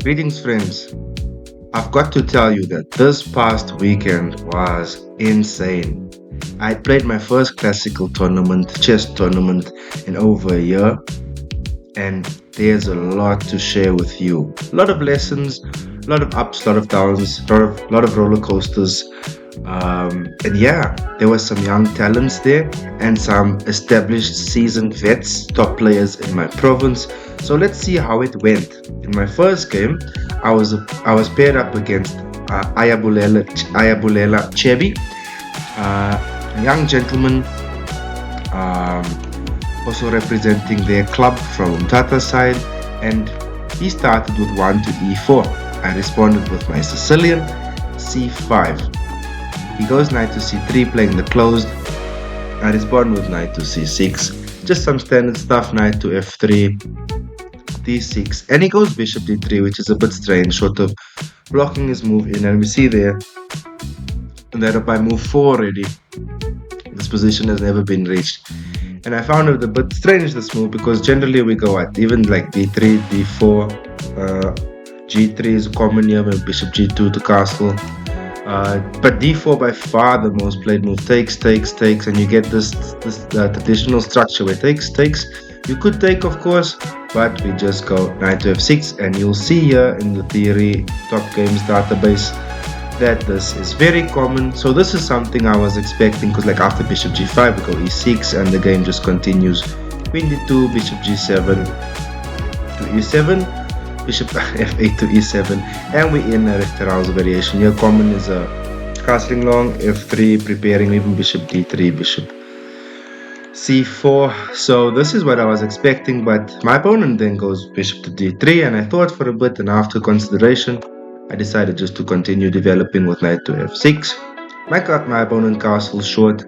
Greetings, friends. I've got to tell you that this past weekend was insane. I played my first classical tournament, chess tournament, in over a year, and there's a lot to share with you. A lot of lessons, a lot of ups, a lot of downs, a lot of roller coasters. And yeah, there were some young talents there and some established seasoned vets, top players in my province. So let's see how it went. In my first game, I was paired up against Ayabulela Chebi, a young gentleman, um, also representing their club from Umtata's side, and he started with 1 to e4. I responded with my Sicilian c5. He goes knight to c3, playing the closed. I respond with knight to c6. Just some standard stuff, knight to f3, d6. And he goes bishop d3, which is a bit strange, sort of blocking his move in. And we see there that by move 4 already, this position has never been reached. And I found it a bit strange, this move, because generally we go at even like d3, d4, g3 is common here, bishop g2 to castle. But d4 by far the most played move. Takes, and you get this traditional structure where takes. You could take, of course, but we just go knight to f6, and you'll see here in the theory top games database that this is very common. So this is something I was expecting, because like after bishop g5 we go e6 and the game just continues. Queen d2, bishop g7 to e7, bishop f8 to e7, and we're in a Richterhaus variation. Here common is a castling long, f3, preparing even bishop d3, bishop c4. So this is what I was expecting, but my opponent then goes bishop to d3, and I thought for a bit, and after consideration I decided just to continue developing with knight to f6. My opponent castles short.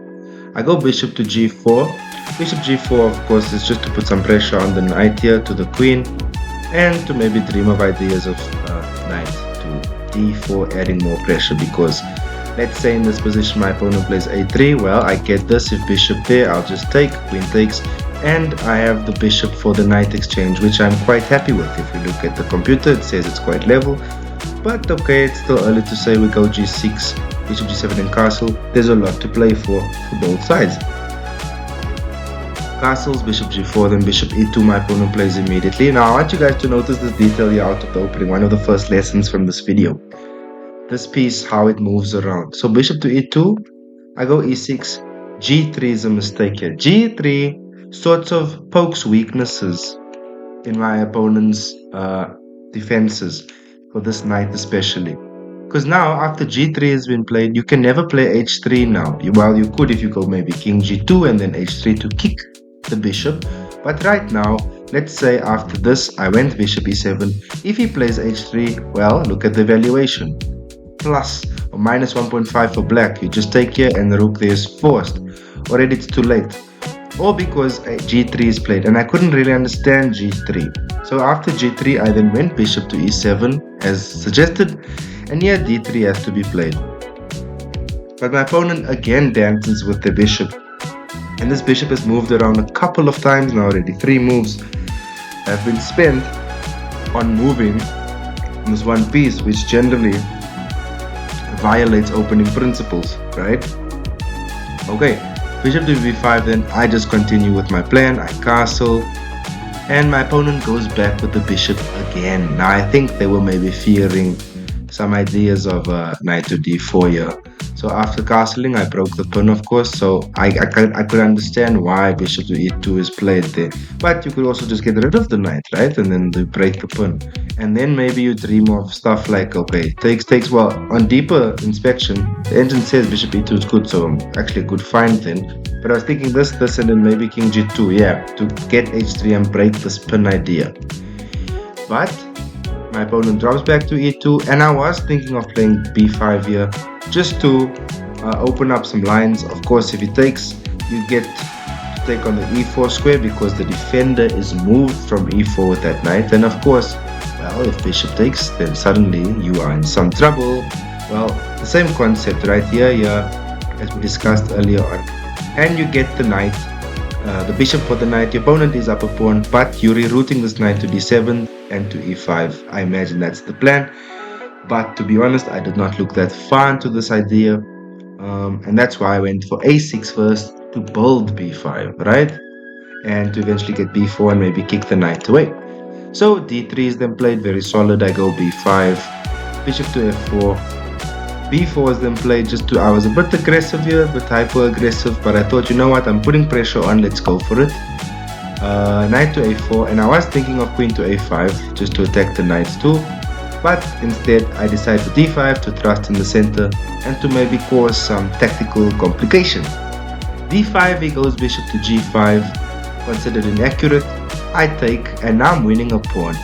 I go bishop to g4. Bishop g4, of course, is just to put some pressure on the knight here to the queen, and to maybe dream of ideas of knight to d4, adding more pressure, because let's say in this position my opponent plays a3. Well, I get this. If bishop there, I'll just take, queen takes, and I have the bishop for the knight exchange, which I'm quite happy with. If you look at the computer, it says it's quite level, but okay, it's still early to say. We go g6, bishop g7 and castle. There's a lot to play for both sides. Castles, bishop g4, then bishop e2, my opponent plays immediately. Now I want you guys to notice this detail here out of the opening, one of the first lessons from this video. This piece, how it moves around. So bishop to e2, I go e6, g3 is a mistake here. g3 sorts of pokes weaknesses in my opponent's defenses, for this knight especially. Because now after g3 has been played, you can never play h3 now. Well, you could if you go maybe king g2 and then h3 to kick the bishop, but right now, let's say after this I went bishop e7. If he plays h3, well, look at the valuation, plus or minus 1.5 for black. You just take here and the rook there is forced. Already it's too late, or because g3 is played, and I couldn't really understand g3. So after g3 I then went bishop to e7 as suggested, and here d3 has to be played. But my opponent again dances with the bishop, and this bishop has moved around a couple of times now already. 3 moves have been spent on moving this one piece, which generally violates opening principles, right? Okay, bishop to b5, then I just continue with my plan. I castle, and my opponent goes back with the bishop again. Now I think they were maybe fearing some ideas of knight to d4 here. So after castling, I broke the pawn, of course, so I could understand why bishop to e2 is played there. But you could also just get rid of the knight, right? And then you break the pawn. And then maybe you dream of stuff like, okay, takes. Well, on deeper inspection, the engine says bishop e2 is good, so actually a good find then. But I was thinking this, and then maybe king g2, yeah, to get h3 and break the spin idea. But my opponent drops back to e2, and I was thinking of playing b5 here, just to open up some lines. Of course, if he takes, you get to take on the e4 square, because the defender is moved from e4 with that knight. And of course, well, if bishop takes, then suddenly you are in some trouble. Well, the same concept right here, as we discussed earlier on. And you get the knight, the bishop for the knight. Your opponent is up a pawn, but you're rerouting this knight to d7. and to e5. I imagine that's the plan. But to be honest, I did not look that far into this idea. And that's why I went for a6 first to build b5, right? And to eventually get b4 and maybe kick the knight away. So d3 is then played, very solid. I go b5, bishop to f4. b4 is then played. I was a bit aggressive here, a bit hyper aggressive, but I thought, you know what, I'm putting pressure on, let's go for it. Knight to a4, and I was thinking of queen to a5 just to attack the knights too, but instead I decided for d5 to thrust in the center and to maybe cause some tactical complication. d5, he goes bishop to g5, considered inaccurate. I take, and now I'm winning a pawn.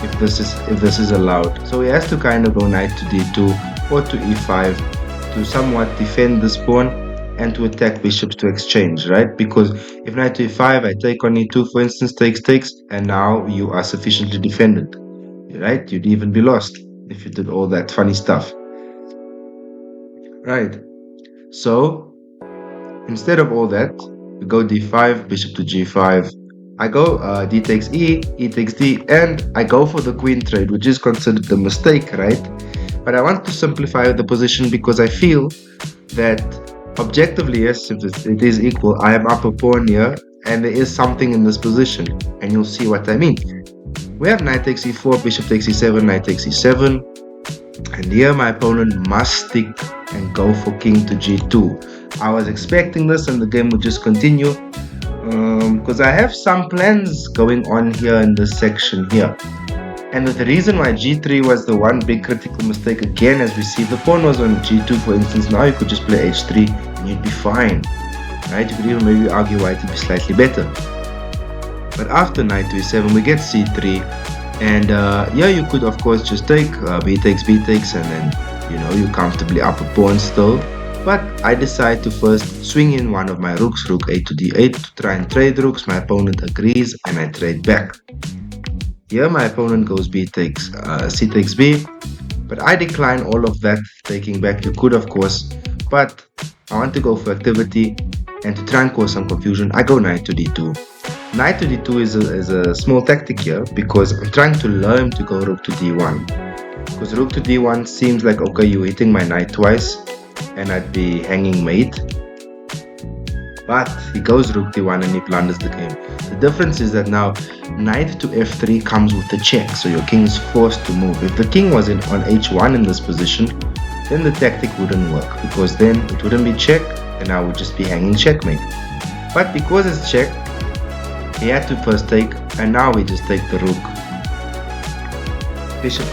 If this is allowed, so he has to kind of go knight to d2 or to e5 to somewhat defend this pawn and to attack bishops to exchange, right? Because if knight to e5, I take on e2, for instance, takes, and now you are sufficiently defended, right? You'd even be lost if you did all that funny stuff, right? So instead of all that, we go d5, bishop to g5. I go d takes e, e takes d, and I go for the queen trade, which is considered a mistake, right? But I want to simplify the position because I feel that objectively, yes, if it is equal, I am up a pawn here, and there is something in this position, and you'll see what I mean. We have knight takes e4, bishop takes e7, knight takes e7, and here my opponent must stick and go for king to g2. I was expecting this, and the game would just continue, because I have some plans going on here in this section here. And the reason why g3 was the one big critical mistake, again, as we see, the pawn was on g2, for instance. Now you could just play h3 and you'd be fine, right? You could even maybe argue why it would be slightly better. But after knight to e7, we get c3, and yeah, you could of course just take b takes, and then, you know, you comfortably up a pawn still. But I decide to first swing in one of my rooks, rook a to d8, to try and trade rooks. My opponent agrees, and I trade back. Here my opponent goes b takes, c takes b, but I decline all of that taking back. You could of course, but I want to go for activity, and to try and cause some confusion, I go knight to d2. Knight to d2 is a small tactic here, because I'm trying to learn to go rook to d1. Because rook to d1 seems like, okay, you're hitting my knight twice, and I'd be hanging mate. But he goes rook d1 and he blunders the game. The difference is that now knight to f3 comes with a check, so your king is forced to move. If the king was on h1 in this position, then the tactic wouldn't work, because then it wouldn't be check, and I would just be hanging checkmate. But because it's check, he had to first take, and now we just take the rook. Bishop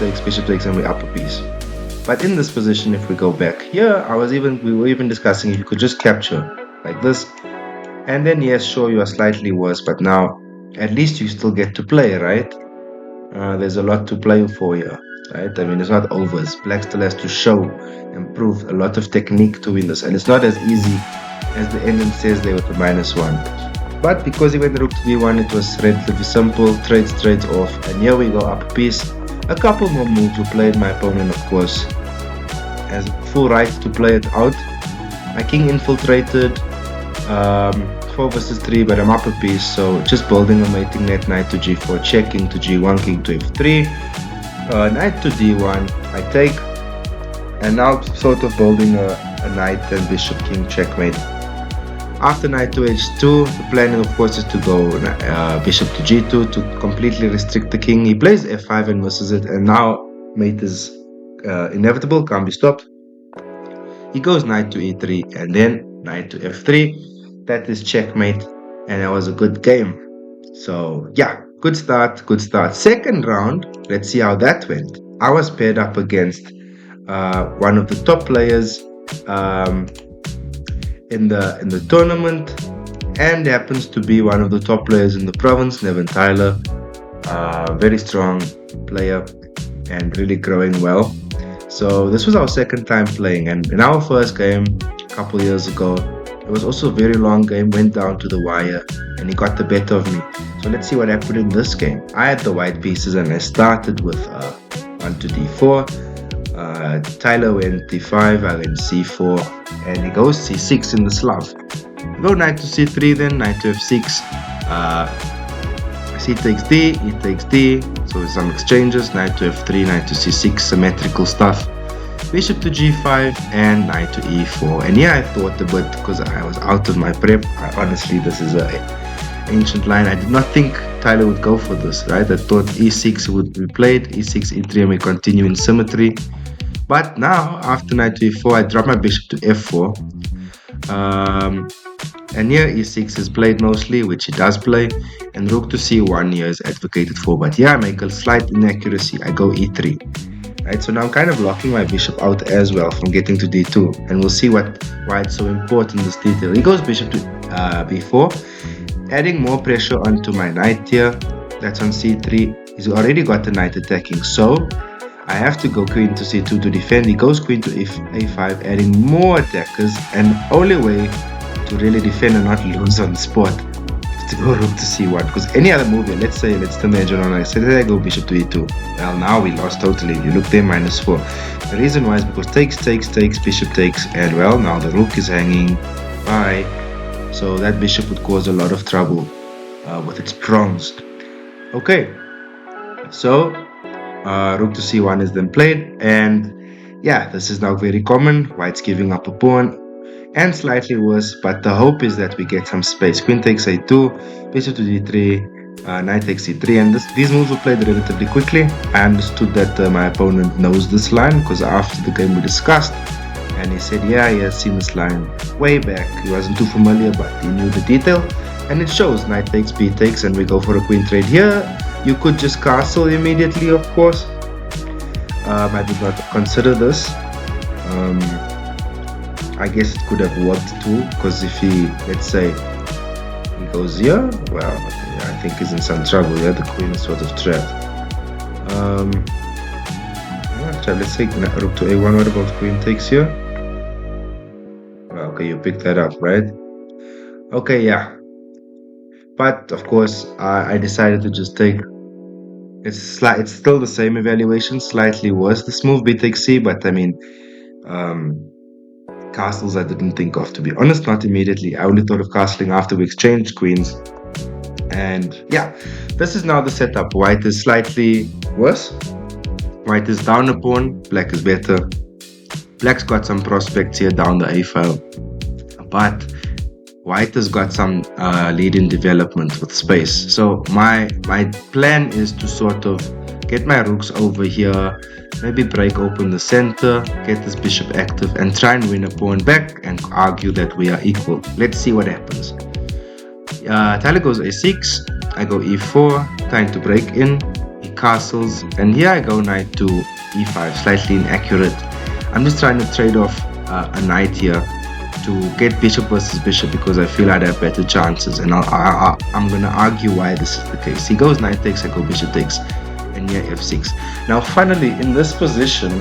takes, and we up a piece. But in this position, if we go back here, we were even discussing if you could just capture like this, and then yes, sure, you are slightly worse, but now at least you still get to play, right? There's a lot to play for here, right? I mean, it's not over. Black still has to show and prove a lot of technique to win this, and it's not as easy as the engine says there with the -1. But because he went rook to d1, it was relatively simple. Trades off, and here we go up a piece. A couple more moves were played. My opponent, of course, has full right to play it out. My king infiltrated, 4 versus 3, but I'm up a piece, so just building a mating net. Knight to g4, check, king to g1, king to f3, knight to d1, I take, and now sort of building a knight and bishop king checkmate. After knight to h2, the plan of course is to go bishop to g2 to completely restrict the king. He plays f5 and misses it, and now mate is inevitable, can't be stopped. He goes knight to e3 and then knight to f3. That is checkmate, and that was a good game. So yeah, good start. Second round, let's see how that went. I was paired up against one of the top players in the tournament, and happens to be one of the top players in the province, Nevin Tyler. Very strong player and really growing well. So this was our second time playing, and in our first game a couple years ago, it was also a very long game, went down to the wire, and he got the better of me. So let's see what happened in this game. I had the white pieces, and I started with 1 to d4. Tyler went d5, I went c4, and he goes c6 in the Slav. Go knight to c3, then knight to f6. c takes d, e takes d, so some exchanges, knight to f3, knight to c6, symmetrical stuff, bishop to g5, and knight to e4. And yeah, I thought a bit because I was out of my prep. Honestly, this is a ancient line. I did not think Tyler would go for this, right? I thought e6 would be played, e6, e3, and we continue in symmetry. But now, after knight to e4, I drop my bishop to f4. And here e6 is played mostly, which he does play, and rook to c1 here is advocated for. But yeah, I make a slight inaccuracy. I go e3. Right, so now I'm kind of locking my bishop out as well from getting to d2, and we'll see why it's so important, this detail. He goes bishop to b4, adding more pressure onto my knight here. That's on c3. He's already got the knight attacking, so I have to go queen to c2 to defend. He goes queen to a5, adding more attackers, and the only way to really defend and not lose on the spot to go rook to c1, because any other move here, let's turn the engine on. I said I go bishop to e2. Well, now we lost totally. You look there, -4. The reason why is because takes, bishop takes, and well, now the rook is hanging. Bye. So that bishop would cause a lot of trouble with its prongs. Okay, so rook to c1 is then played, and yeah, this is now very common. White's giving up a pawn, and slightly worse, but the hope is that we get some space. Queen takes a2, bishop to d3, knight takes c3, and these moves were played relatively quickly. I understood that my opponent knows this line, because after the game we discussed, and he said yeah, he has seen this line way back. He wasn't too familiar, but he knew the detail, and it shows. Knight takes, b takes, and we go for a queen trade here. You could just castle immediately, of course. I did not consider this. I guess it could have worked too, because if he, let's say, he goes here, well, I think he's in some trouble here. The queen is sort of trapped. Let's take rook to a1. What about queen takes here? Well, okay, you picked that up, right? Okay, yeah. But of course, I decided to just take. It's still the same evaluation, slightly worse. This move b takes c, but I mean, castles I didn't think of, to be honest, not immediately. I only thought of castling after we exchanged queens. And yeah, this is now the setup. White is slightly worse. White is down a pawn, black is better. Black's got some prospects here down the a file, but white has got some lead in development with space. So my plan is to sort of get my rooks over here, maybe break open the center, get this bishop active, and try and win a pawn back and argue that we are equal. Let's see what happens. Tyler goes a6, I go e4, trying to break in. He castles, and here I go knight to e5, slightly inaccurate. I'm just trying to trade off a knight here to get bishop versus bishop, because I feel I'd have better chances, and I'm gonna argue why this is the case. He goes knight takes, I go bishop takes, and here f6. Now finally, in this position,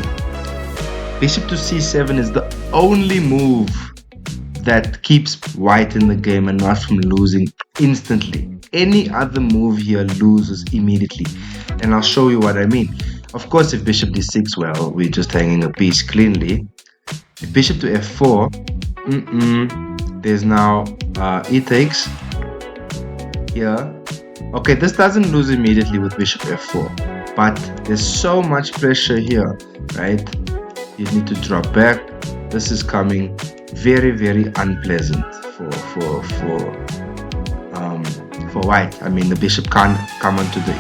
bishop to c7 is the only move that keeps white in the game and not from losing instantly. Any other move here loses immediately, and I'll show you what I mean. Of course, if bishop d6, well, we're just hanging a piece cleanly. If bishop to f4, there's now e takes here. Okay, this doesn't lose immediately with bishop f4, but there's so much pressure here, right? You need to drop back. This is coming very, very unpleasant for white. I mean, the bishop can't come onto the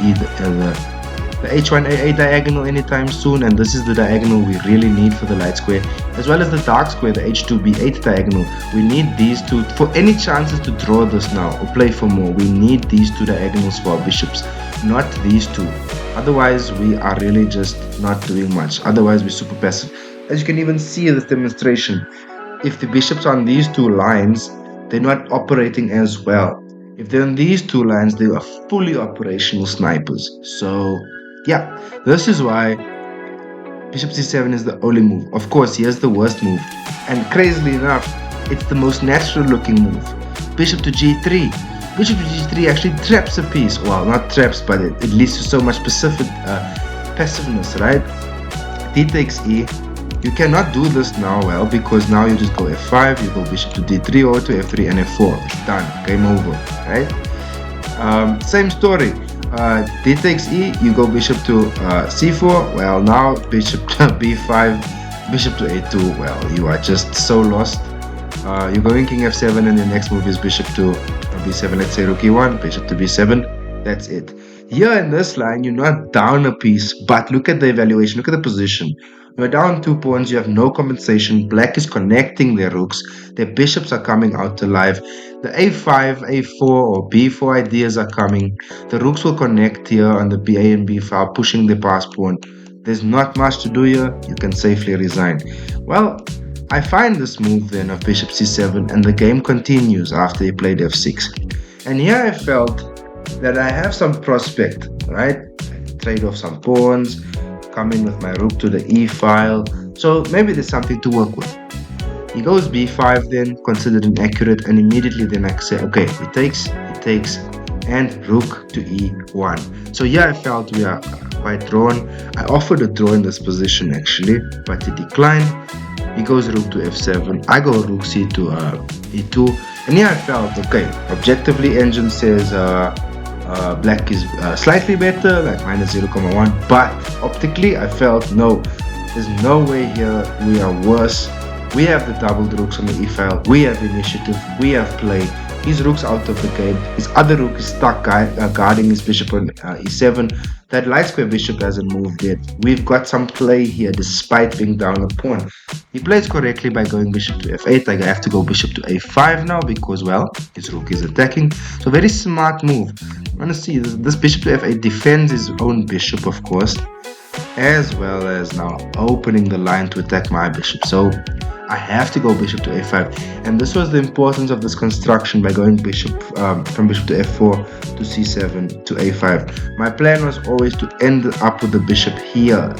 h1a diagonal anytime soon, and this is the diagonal we really need for the light square, as well as the dark square, the h2b8 diagonal. We need these two for any chances to draw this now or play for more. We need these two diagonals for our bishops, not these two. Otherwise, we are really just not doing much. Otherwise, we're super passive. As you can even see in this demonstration, if the bishops are on these two lines, they're not operating as well. If they're on these two lines, they are fully operational snipers. So yeah, this is why bishop c7 is the only move. Of course, here's the worst move, and crazily enough, it's the most natural looking move. Bishop to g3. Bishop to g3 actually traps a piece. Well, not traps, but it leads to so much passiveness, right? D takes e. You cannot do this now, well, because now you just go f5, you go bishop to d3 or to f3 and f4. It's done. Game over, right? Same story. D takes E, you go bishop to C4. Well, now bishop to B5, bishop to A2. Well, you are just so lost. You're going king F7, and the next move is bishop to B7. Let's say rook E1, bishop to B7. That's it. Here in this line, you're not down a piece, but look at the evaluation, look at the position. You're down 2 pawns, you have no compensation. Black is connecting their rooks, their bishops are coming out alive. The A5, A4 or B4 ideas are coming. The rooks will connect here on the A and B file, pushing the pass pawn. There's not much to do here, you can safely resign. Well, I find this move then of bishop c7, and the game continues after he played f6. And here I felt that I have some prospect, right? Trade off some pawns, come in with my rook to the e file. So maybe there's something to work with. He goes b5 then, considered inaccurate, and immediately then I say, okay, he takes, and rook to e1. So here I felt we are quite drawn. I offered a draw in this position actually, but he declined. He goes rook to f7. I go rook c to e2. And here I felt, okay, objectively engine says black is slightly better, like minus 0,1. But optically I felt, no, there's no way here we are worse. We have the doubled rooks on the e file. We have initiative. We have play. His rook's out of the game. His other rook is stuck guarding his bishop on e7. That light square bishop hasn't moved yet. We've got some play here despite being down a pawn. He plays correctly by going bishop to f8. I have to go bishop to a5 now because, well, his rook is attacking. So very smart move. I want to see this bishop to f8 defends his own bishop, of course, as well as now opening the line to attack my bishop. So I have to go bishop to a5, and this was the importance of this construction by going bishop from bishop to f4 to c7 to a5. My plan was always to end up with the bishop here,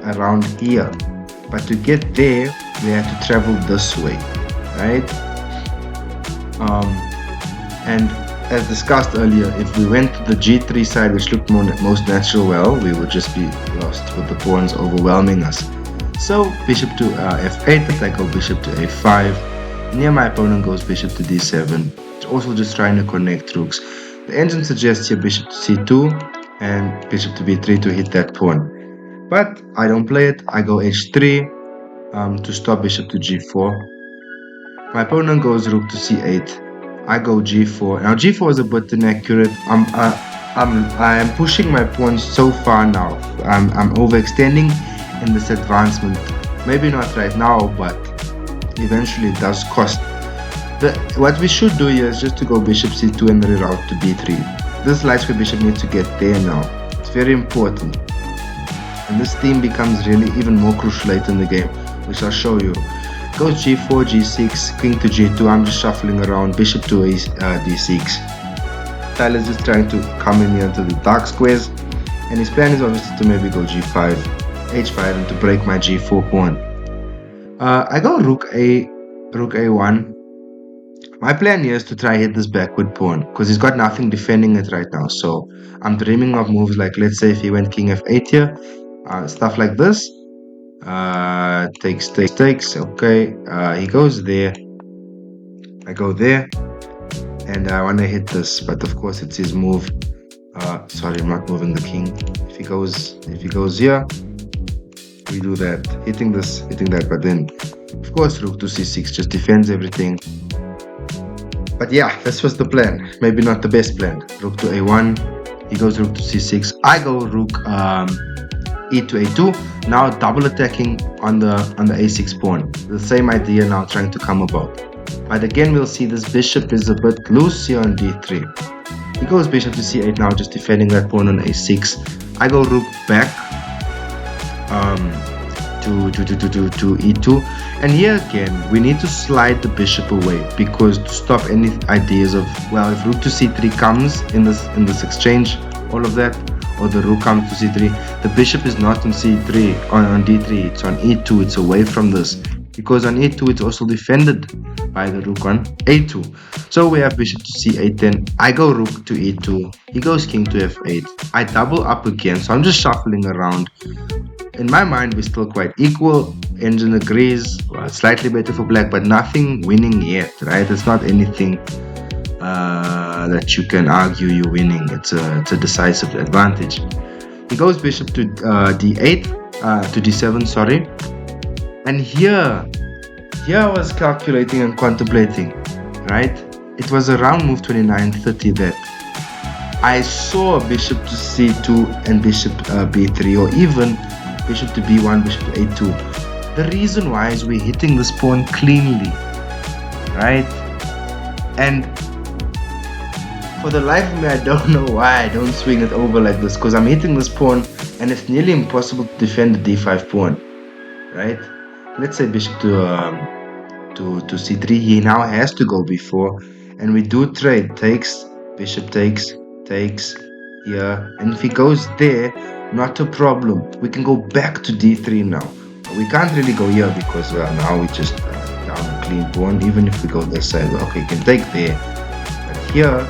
around here, but to get there we had to travel this way, right? And as discussed earlier, if we went to the g3 side, which looked most natural, well, we would just be lost with the pawns overwhelming us. So bishop to f8, I go bishop to a5. Near my opponent goes bishop to d7. Also just trying to connect rooks. The engine suggests here bishop to c2 and bishop to b3 to hit that pawn. But I don't play it. I go h3 to stop bishop to g4. My opponent goes rook to c8. I go g4. Now g4 is a bit inaccurate. I am pushing my pawns so far now. I'm overextending in this advancement. Maybe not right now, but eventually it does cost. What we should do here is just to go bishop c2 and reroute to b3. This light square bishop needs to get there now. It's very important. And this theme becomes really even more crucial later in the game, which I'll show you. Goes g4, g6, king to g2. I'm just shuffling around, bishop to d6. Tyler's just trying to come in here into the dark squares, and his plan is obviously to maybe go g5, h5, and to break my g4 pawn. I go rook a1. My plan here is to try hit this backward pawn because he's got nothing defending it right now. So I'm dreaming of moves like, let's say if he went king f8 here, stuff like this. Takes. Okay, he goes there. I go there, and I want to hit this, but of course it's his move. Sorry, I'm not moving the king. If he goes here, we do that, hitting this, hitting that, but then of course rook to c6 just defends everything. But yeah, this was the plan. Maybe not the best plan. Rook to a1, he goes rook to c6. I go rook e to a2. Now double attacking on the a6 pawn. The same idea now trying to come about. But again, we'll see this bishop is a bit loose here on d3. He goes bishop to c8 now, just defending that pawn on a6. I go rook back to e2, and here again we need to slide the bishop away, because to stop any ideas of, well, if rook to c3 comes in this exchange, all of that, or the rook comes to c3, the bishop is not on c3, on d3, it's on e2, it's away from this, because on e2 it's also defended by the rook on a2. So we have bishop to c8, then I go rook to e2, he goes king to f8, I double up again, so I'm just shuffling around. In my mind, we're still quite equal. Engine agrees, well, slightly better for black, but nothing winning yet, right? It's not anything that you can argue you're winning. It's a decisive advantage. He goes bishop to d8, to d7, sorry. And here I was calculating and contemplating, right? It was around move 29-30 that I saw bishop to c2 and bishop b3, or even bishop to b1, bishop to a2. The reason why is we're hitting this pawn cleanly, right? And for the life of me, I don't know why I don't swing it over like this, because I'm hitting this pawn and it's nearly impossible to defend the d5 pawn, right? Let's say bishop to c3. He now has to go b4, and we do trade. Takes, bishop takes here, and if he goes there, not a problem. We can go back to d3 now. We can't really go here because now we just down a clean pawn. Even if we go this side, okay, you can take there, but here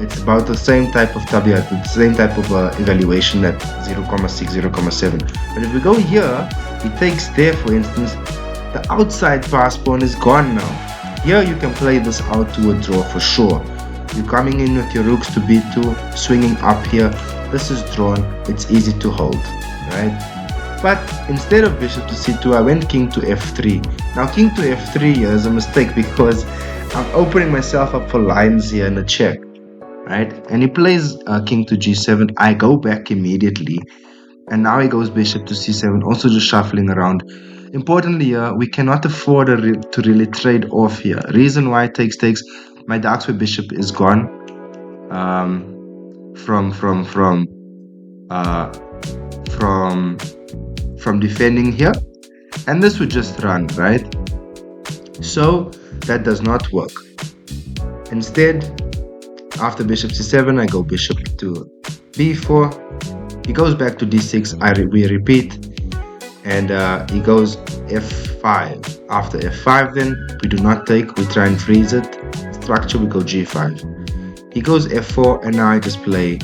it's about the same type of tabiat, the same type of evaluation at 0,6, 0,7. But if we go here, he takes there, for instance, the outside pass pawn is gone now. Here you can play this out to a draw for sure. You're coming in with your rooks to b2, swinging up here. This is drawn, it's easy to hold, right? But instead of bishop to c2, I went king to f3. Now king to f3 here is a mistake because I'm opening myself up for lines here in a check, right? And he plays king to g7. I go back immediately, and now he goes bishop to c7, also just shuffling around. Importantly here, we cannot afford to really trade off here. Reason why takes. My dark square bishop is gone from defending here, and this would just run, right? So that does not work. Instead, after bishop c7, I go bishop to b4. He goes back to d6. We repeat, and he goes f5. After f5, then we do not take. We try and freeze it. Structure, we go g5. He goes f4, and now I just play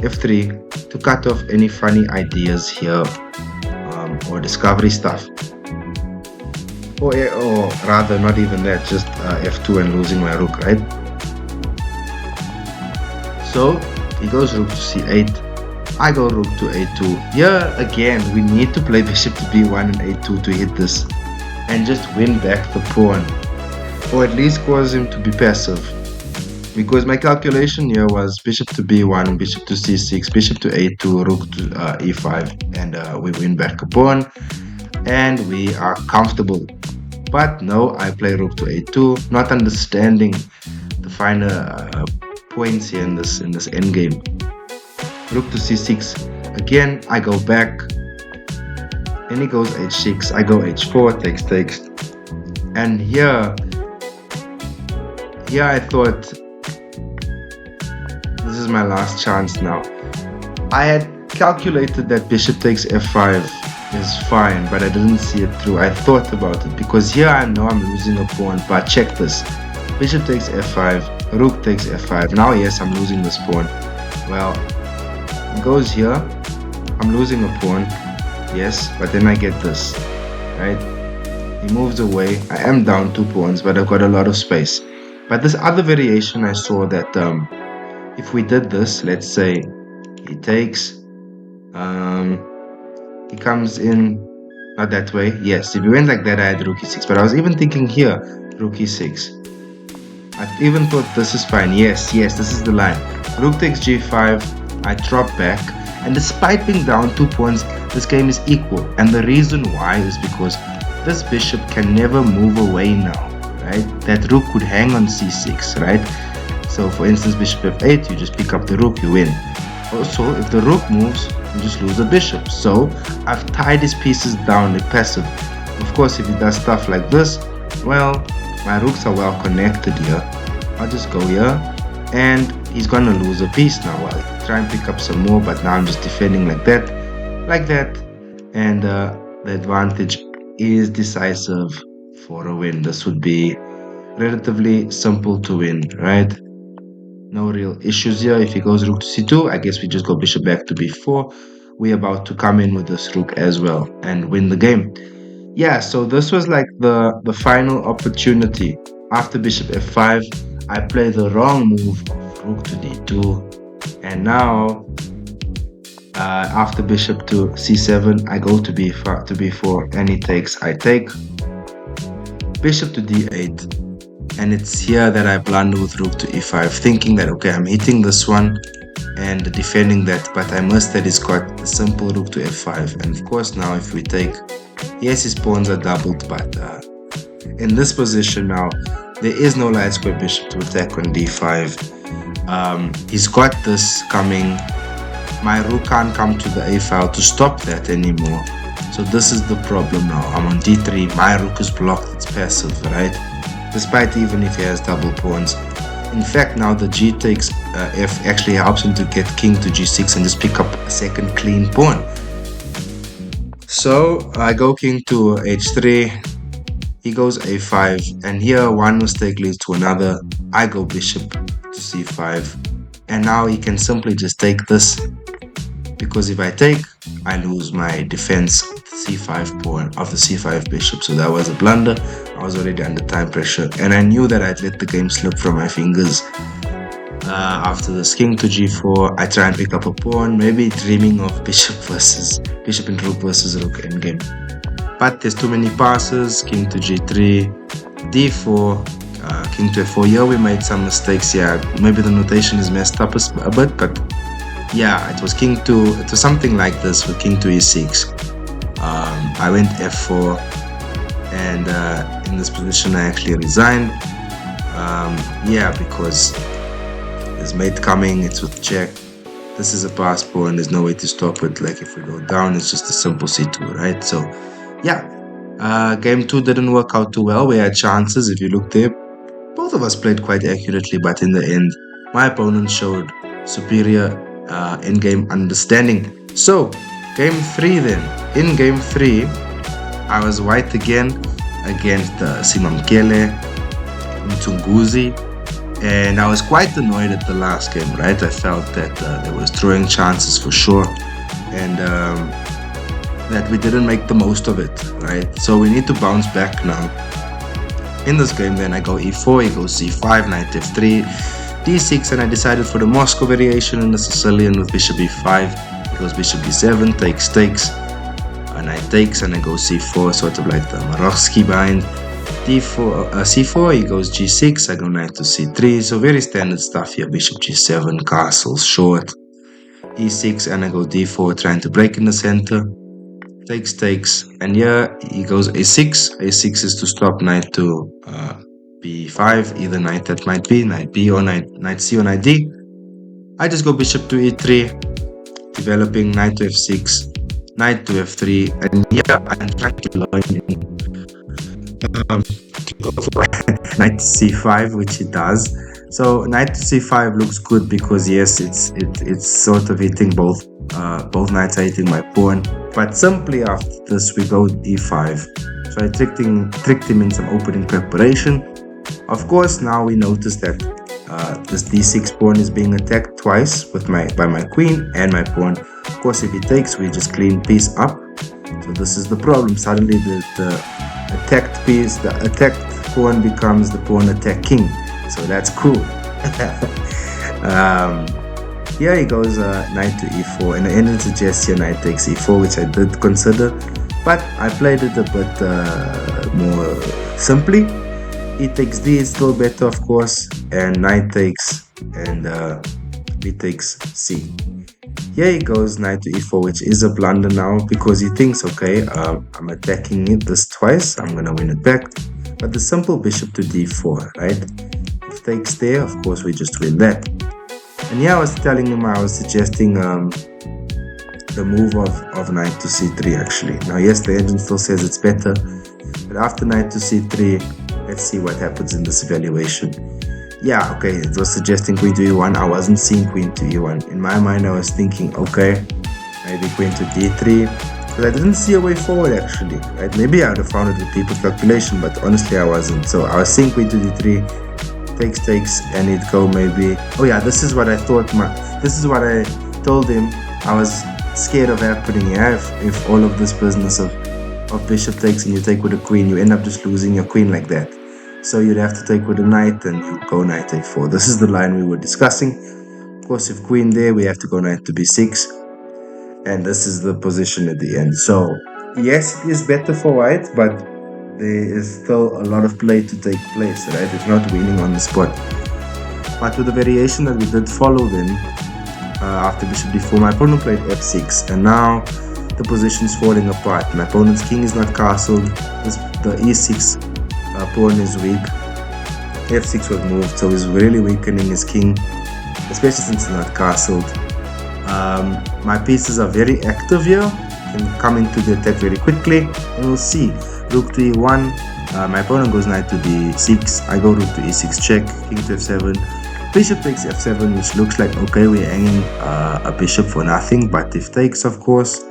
f3 to cut off any funny ideas here, or discovery stuff. Or rather, not even that, just f2 and losing my rook, right? So he goes rook to c8. I go rook to a2. Here again, we need to play bishop to b1 and a2 to hit this and just win back the pawn, or at least cause him to be passive. Because my calculation here was bishop to b1, bishop to c6, bishop to a2, rook to e5, and we win back a pawn and we are comfortable. But no, I play rook to a2, not understanding the finer points here in this endgame. Rook to c6. Again, I go back, and he goes h6. I go h4, takes. And here I thought, this is my last chance now. I had calculated that bishop takes f5 is fine, but I didn't see it through. I thought about it, because here I know I'm losing a pawn, but check this. Bishop takes f5, rook takes f5. Now yes, I'm losing this pawn. Well, it goes here, I'm losing a pawn, yes, but then I get this, right? He moves away. I am down 2 pawns, but I've got a lot of space. But this other variation, I saw that if we did this, let's say he takes, he comes in, not that way. Yes, if we went like that, I had rook e6. But I was even thinking here, rook e6. I even thought this is fine. Yes, this is the line. Rook takes g5. I drop back. And despite being down 2 pawns, this game is equal. And the reason why is because this bishop can never move away now, right? That rook could hang on c6, right? So for instance, bishop f8, you just pick up the rook, you win. Also, if the rook moves, you just lose the bishop. So I've tied his pieces down, they're passive. Of course, if he does stuff like this, well, my rooks are well connected here. I'll just go here, and he's gonna lose a piece now. I'll try and pick up some more, but now I'm just defending like that, and the advantage is decisive for a win. This would be relatively simple to win, right? No real issues here. If he goes rook to c2, I guess we just go bishop back to b4. We're about to come in with this rook as well and win the game. Yeah, so this was like the final opportunity After bishop f5, I play the wrong move of rook to d2, and now after bishop to c7, I go to b4, and he takes, I take. Bishop to d8, and it's here that I blunder with rook to e5, thinking that okay, I'm hitting this one and defending that, but I missed that he's got the simple rook to f5. And of course now if we take, yes, his pawns are doubled, but in this position now there is no light square bishop to attack on d5. He's got this coming. My rook can't come to the a file to stop that anymore. So this is the problem now. I'm on d3, my rook is blocked, it's passive, right? Despite even if he has double pawns. In fact, now the g takes f actually helps him to get king to g6 and just pick up a second clean pawn. So I go king to h3, he goes a5, and here one mistake leads to another. I go bishop to c5, and now he can simply just take this, because if I take, I lose my defense of the c5 pawn, of the c5 bishop. So that was a blunder. I was already under time pressure, and I knew that I'd let the game slip from my fingers. After this king to g4, I try and pick up a pawn, maybe dreaming of bishop and rook versus rook endgame. But there's too many passes. King to g3, d4, king to f4. Here we made some mistakes. Yeah, maybe the notation is messed up a bit, but yeah, it was something like this with king to e6. I went f4, and in this position I actually resigned. Yeah, because there's mate coming, it's with check. This is a pass pawn, there's no way to stop it. Like if we go down, it's just a simple c2, right? So yeah, game 2 didn't work out too well. We had chances. If you look there, both of us played quite accurately, but in the end my opponent showed superior in-game understanding. So game 3 then. In game 3 I was white again against Simamkele Mtunguzi, and I was quite annoyed at the last game, right? I felt that there was throwing chances for sure, and that we didn't make the most of it, right? So we need to bounce back now. In this game then I go e4, he goes c5, knight f3, d6, and I decided for the Moscow variation in the Sicilian with bishop e5. He goes bishop b7, takes, knight takes, and I go c4, sort of like the Marovsky bind. C4, he goes g6, I go knight to c3, so very standard stuff here. Bishop g7, castle short, e6, and I go d4, trying to break in the center. Takes, and here he goes a6. a6 is to stop knight to b5, either knight that might be knight b or knight c or knight d. I just go bishop to e3, developing knight to f6, knight to f3, and here I'm trying to learn to go for knight to c5, which it does. So knight to c5 looks good because yes, it's sort of hitting both knights are hitting my pawn. But simply after this we go e5. So I tricked him in some opening preparation. Of course, now we notice that this d6 pawn is being attacked twice by my queen and my pawn. Of course, if he takes, we just clean piece up. So this is the problem. Suddenly the attacked piece, the attacked pawn becomes the pawn attack king. So that's cool. Here he goes knight to e4, and I ended suggests here knight takes e4, which I did consider, but I played it a bit more simply. E takes d is still better, of course, and knight takes, and b takes c. Here he goes knight to e4, which is a blunder now because he thinks, okay, I'm attacking it this twice, I'm gonna win it back. But the simple bishop to d4, right? If takes there, of course we just win that. And yeah, I was telling him, I was suggesting the move of knight to c3 actually. Now yes, the engine still says it's better, but after knight to c3, let's see what happens in this evaluation. Yeah, okay, it was suggesting queen to e1. I wasn't seeing queen to e1. In my mind I was thinking, okay, maybe queen to d3, but I didn't see a way forward actually, right? Maybe I would have found it with deeper calculation, but honestly I wasn't. So I was seeing queen to d3, takes, and he'd go maybe, oh yeah, this is what I thought, this is what I told him I was scared of happening. Yeah, if all of this business of bishop takes and you take with a queen, you end up just losing your queen like that. So you'd have to take with a knight, and you go knight a4. This is the line we were discussing. Of course, if queen there, we have to go knight to b6. And this is the position at the end. So yes, it is better for white, but there is still a lot of play to take place, right? It's not winning on the spot. But with the variation that we did follow then, after bishop d4, my opponent played f6, and now the position's falling apart. My opponent's king is not castled, the e6 pawn is weak, f6 was moved, so he's really weakening his king, especially since it's not castled. My pieces are very active here, can come into the attack very quickly, and we'll see. Rook to e1, my opponent goes knight to d6, I go rook to e6 check, king to f7, bishop takes f7, which looks like, okay, we're hanging a bishop for nothing, but if takes, of course,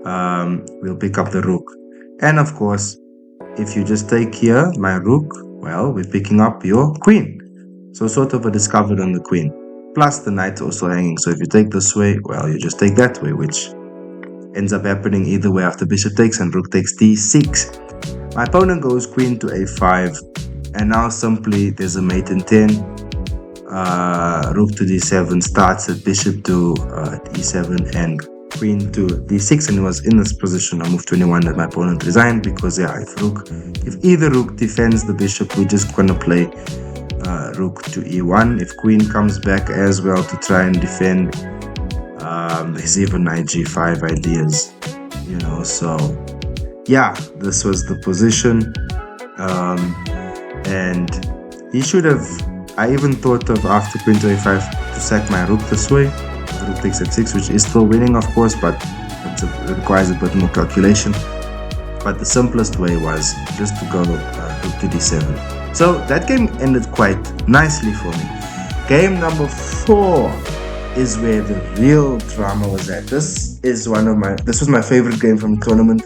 we'll pick up the rook. And of course, if you just take here, my rook, well, we're picking up your queen. So sort of a discovered on the queen. Plus the knight's also hanging, so if you take this way, well, you just take that way, which ends up happening either way after bishop takes and rook takes d6. My opponent goes queen to a5, and now simply there's a mate in 10. Rook to d7 starts at bishop to e7 and queen to d6, and it was in this position on move 21 that my opponent resigned, because yeah, if either rook defends the bishop, we're just gonna play rook to e1. If queen comes back as well to try and defend, there's even knight g5 ideas, you know. So yeah, this was the position, and he should have, I even thought of after queen to a5 to sack my rook this way. The rook takes f6, which is still winning, of course, but it requires a bit more calculation. But the simplest way was just to go rook to d7. So that game ended quite nicely for me. Game number 4 is where the real drama was at. This was my favorite game from the tournament,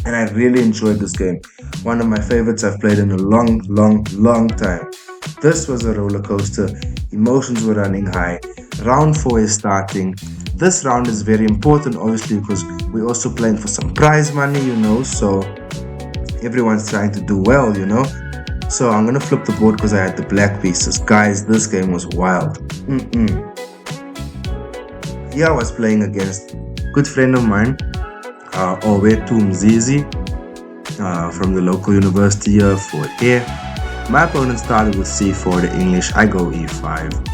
and I really enjoyed this game. One of my favorites I've played in a long time. This was a roller coaster. Emotions were running high. Round 4 is starting. This round is very important, obviously, because we're also playing for some prize money, you know, so everyone's trying to do well, you know. So I'm gonna flip the board because I had the black pieces. Guys, this game was wild. Here I was playing against a good friend of mine, Owetu Mzizi, from the local university here, Fort Hare. My opponent started with c4, the English, I go e5.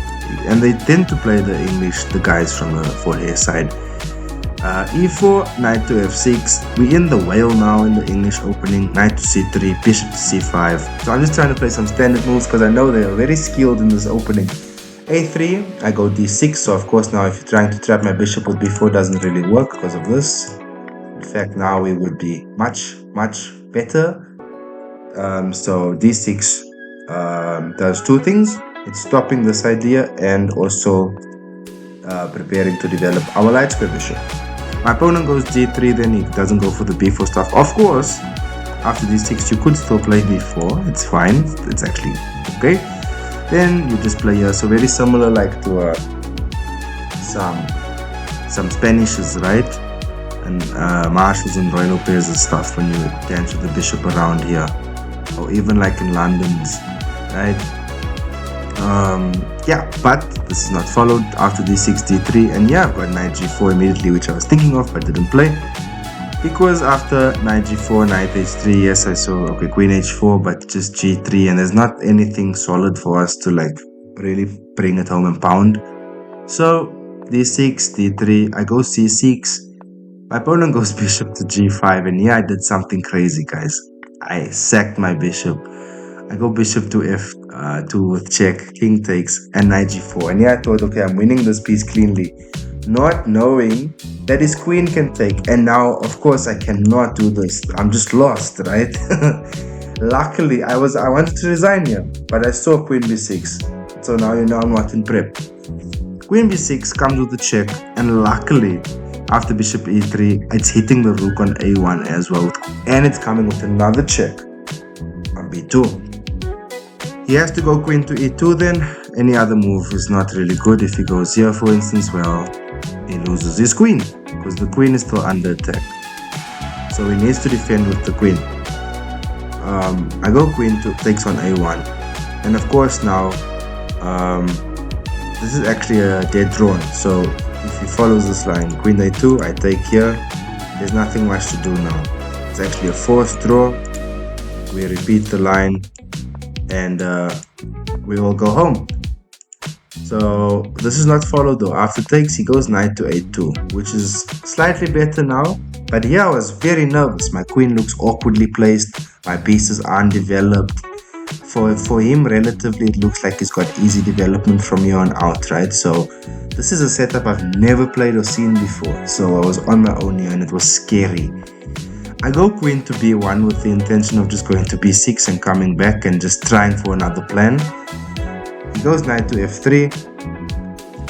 And they tend to play the English, the guys from the Fort Hare side. e4, knight to f6. We're in the whale now in the English opening. Knight to c3, bishop to c5. So I'm just trying to play some standard moves because I know they are very skilled in this opening. a3, I go d6. So of course now if you're trying to trap my bishop with b4, doesn't really work because of this. In fact, now we would be much better. So d6 does two things. It's stopping this idea and also preparing to develop our light square bishop. My opponent goes d3, then he doesn't go for the b4 stuff. Of course, after d6 you could still play b4. It's fine, it's actually okay. Then you just play here, so very similar like to some Spanishes, right? And Marshalls and Royal Lopez and stuff when you dance with the bishop around here, or even like in London's, right? Yeah, but this is not followed after d6, d3, and yeah, I've got knight g4 immediately, which I was thinking of but didn't play, because after knight g4, knight h3, yes, I saw, okay, queen h4, but just g3, and there's not anything solid for us to like really bring it home and pound. So d6, d3, I go c6, my opponent goes bishop to g5, and yeah, I did something crazy, guys. I sacked my bishop. I go bishop to f2 with check, king takes, and knight g4. And yeah, I thought, okay, I'm winning this piece cleanly, not knowing that his queen can take. And now, of course, I cannot do this. I'm just lost, right? Luckily, I wanted to resign here, but I saw queen b6. So now you know I'm not in prep. Queen b6 comes with a check, and luckily, after bishop e3, it's hitting the rook on a1 as well, and it's coming with another check on b2. He has to go queen to e2 then. Any other move is not really good. If he goes here, for instance, well, he loses his queen because the queen is still under attack. So he needs to defend with the queen. I go queen to takes on a1, and of course now this is actually a dead drawn. So if he follows this line, queen a2, I take here. There's nothing much to do now. It's actually a forced draw. We repeat the line, and we will go home. So this is not followed though. After takes, he goes knight to a2, which is slightly better now. But here I was very nervous. My queen looks awkwardly placed. My pieces aren't developed. For him, relatively, it looks like he's got easy development from here on out, right? So this is a setup I've never played or seen before. So I was on my own here, and it was scary. I go queen to b1 with the intention of just going to b6 and coming back and just trying for another plan. He goes knight to f3,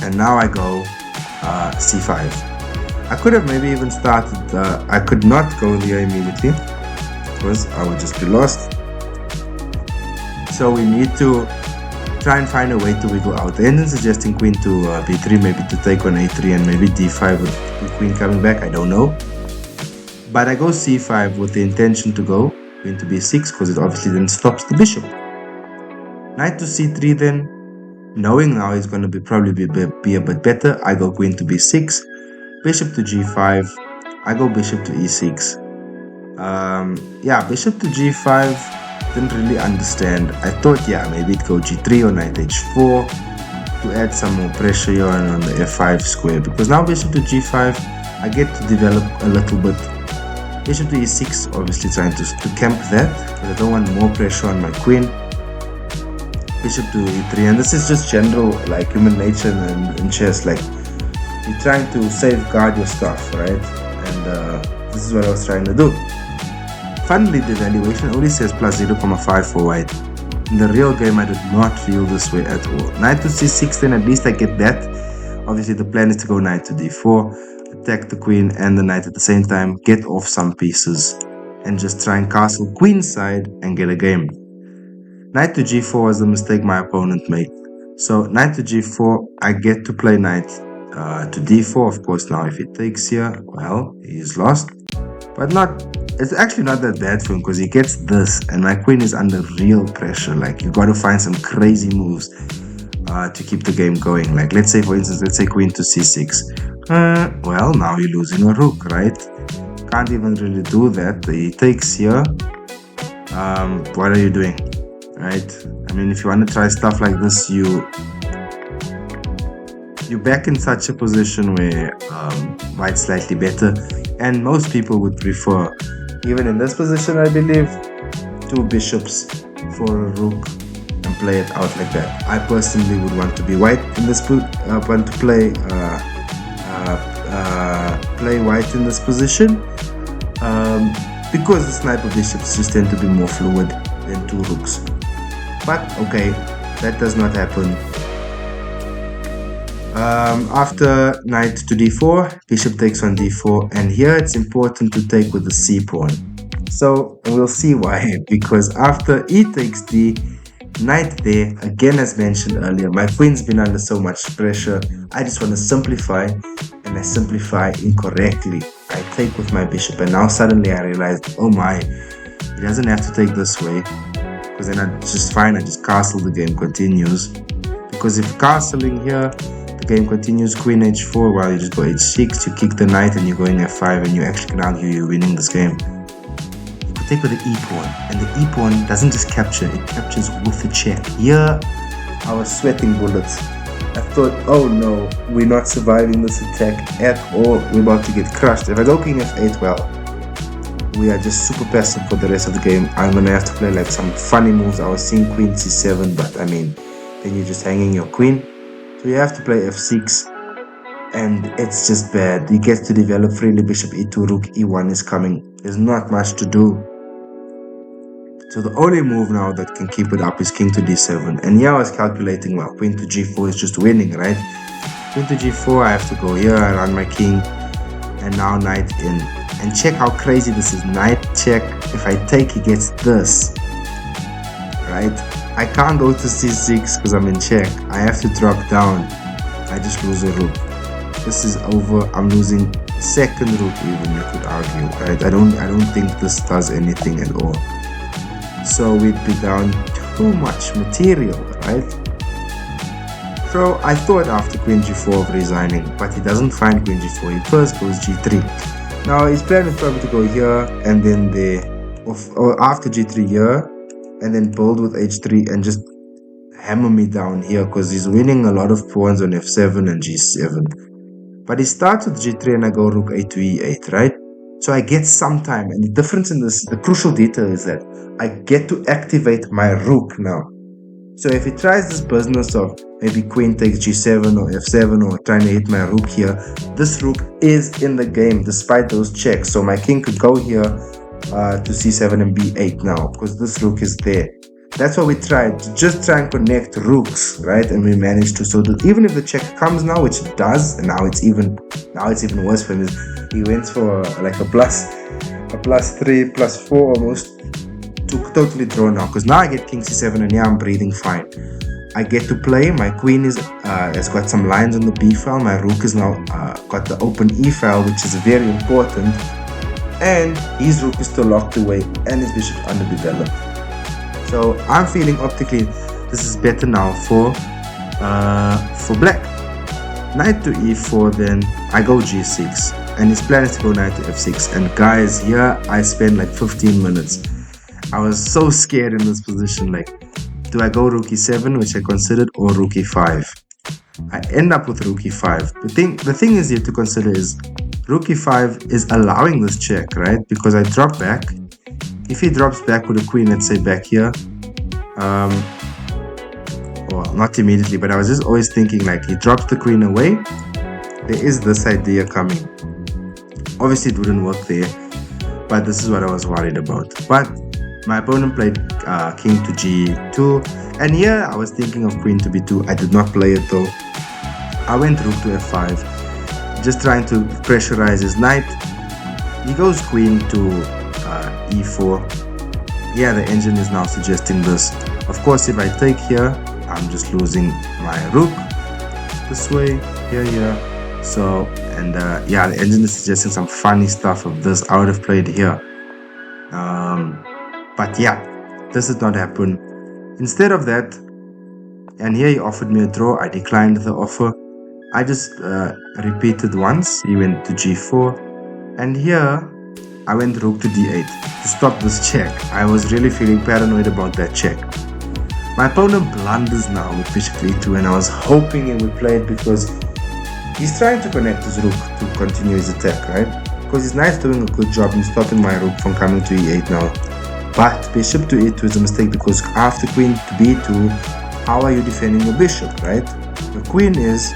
and now I go c5. I could have maybe even started, I could not go there immediately because I would just be lost. So we need to try and find a way to wiggle out. The engine suggesting queen to b3, maybe to take on a3 and maybe d5 with the queen coming back, I don't know. But I go c5 with the intention to go queen to b6 because it obviously then stops the bishop. Knight to c3 then, knowing now he's going to probably be a bit better, I go queen to b6, bishop to g5, I go bishop to e6. Yeah, bishop to g5, didn't really understand. I thought, yeah, maybe it'd go g3 or knight h4 to add some more pressure here on the f5 square, because now bishop to g5, I get to develop a little bit. Bishop to e6, obviously trying to camp that, because I don't want more pressure on my queen. Bishop to e3, and this is just general, like, human nature in chess, like, you're trying to safeguard your stuff, right? And this is what I was trying to do. Funnily, the evaluation only says plus 0.5 for white. In the real game, I did not feel this way at all. Knight to c6, then at least I get that. Obviously, the plan is to go knight to d4, attack the queen and the knight at the same time, get off some pieces, and just try and castle queenside and get a game. Knight to g4 was the mistake my opponent made. So knight to g4, I get to play knight to d4. Of course, now if he takes here, well, he's lost. But it's actually not that bad for him because he gets this, and my queen is under real pressure. Like, you got to find some crazy moves to keep the game going. Like, let's say, for instance, queen to c6. Well, now you're losing a rook, right? Can't even really do that. He takes here. What are you doing? Right? I mean, if you want to try stuff like this, you're back in such a position where white's slightly better, and most people would prefer, even in this position, I believe, 2 bishops for a rook and play it out like that. I personally would want to be white in this want to play white in this position because the sniper bishops just tend to be more fluid than 2 rooks. But okay, that does not happen. After knight to d4, bishop takes on d4, and here it's important to take with the c pawn. So we'll see why, because after e takes d, knight there, again as mentioned earlier, my queen's been under so much pressure. I just want to simplify, and I simplify incorrectly. I take with my bishop, and now suddenly I realized, oh my, he doesn't have to take this way, because then I just fine, I just castle, the game continues. Because if castling here, the game continues, queen h4, while you just go h6, you kick the knight and you go in f5, and you actually can argue you're winning this game. You could take with the e pawn, and the e pawn doesn't just capture, it captures with the check. Here, I was sweating bullets. I thought, oh no, we're not surviving this attack at all. We're about to get crushed. If I go king f8, well, we are just super passive for the rest of the game. I'm gonna have to play like some funny moves. I was seeing queen c7, but I mean, then you're just hanging your queen. So you have to play f6, and it's just bad. He gets to develop freely. Bishop e2, rook e1 is coming. There's not much to do. So the only move now that can keep it up is king to d7. And here I was calculating, well, queen to g4 is just winning, right? Queen to g4, I have to go here, I run my king, and now knight in. And check how crazy this is. Knight check. If I take, he gets this, right? I can't go to c6 because I'm in check. I have to drop down. I just lose a rook. This is over. I'm losing second rook even, you could argue, right? I don't think this does anything at all. so we'd be down too much material, right? So I thought after queen g4 of resigning, but he doesn't find queen g4, he first goes g3. Now his plan is probably to go here and then there, or after g3 here, and then build with h3 and just hammer me down here, because he's winning a lot of pawns on f7 and g7. But he starts with g3 and I go rook a to e8, right? So I get some time, and the difference in this, the crucial detail is that I get to activate my rook now. So if he tries this business of maybe queen takes g7 or f7 or trying to hit my rook here, this rook is in the game despite those checks. So my king could go here to c7 and b8 now, because this rook is there. That's why we tried to just try and connect rooks, right? And we managed to. So that even if the check comes now, which it does, and now it's even worse for him. He went for like a plus 3, plus 4 almost, to totally draw now. Because now I get king c7 and yeah, I'm breathing fine. I get to play. My queen has got some lines on the b file. My rook is now got the open e file, which is very important. And his rook is still locked away, and his bishop underdeveloped. So I'm feeling optically this is better now for black. Knight to e4, then I go g6, and his plan is to go knight to f6. And guys, here I spent like 15 minutes. I was so scared in this position, like, do I go rook e7, which I considered, or rook e5? I end up with rook e5. The thing is here to consider is rook e5 is allowing this check, right? Because I drop back. If he drops back with a queen, let's say back here, well, not immediately, but I was just always thinking, like, he drops the queen away, there is this idea coming. Obviously it wouldn't work there, but this is what I was worried about. But my opponent played king to g2, and here I was thinking of queen to b2. I did not play it though. I went rook to f5, just trying to pressurize his knight. He goes queen to e4. Yeah, the engine is now suggesting this. Of course, if I take here, I'm just losing my rook this way, here. So, and yeah, the engine is suggesting some funny stuff of this. I would have played here. But yeah, this did not happen. Instead of that, and here he offered me a draw, I declined the offer. I just repeated once. He went to g4, and here I went rook to d8 to stop this check. I was really feeling paranoid about that check. My opponent blunders now with bishop e2, and I was hoping he would play it because he's trying to connect his rook to continue his attack, right? Because his knight's doing a good job in stopping my rook from coming to e8 now. But bishop to e2 is a mistake, because after queen to b2, how are you defending your bishop, right? Your queen is,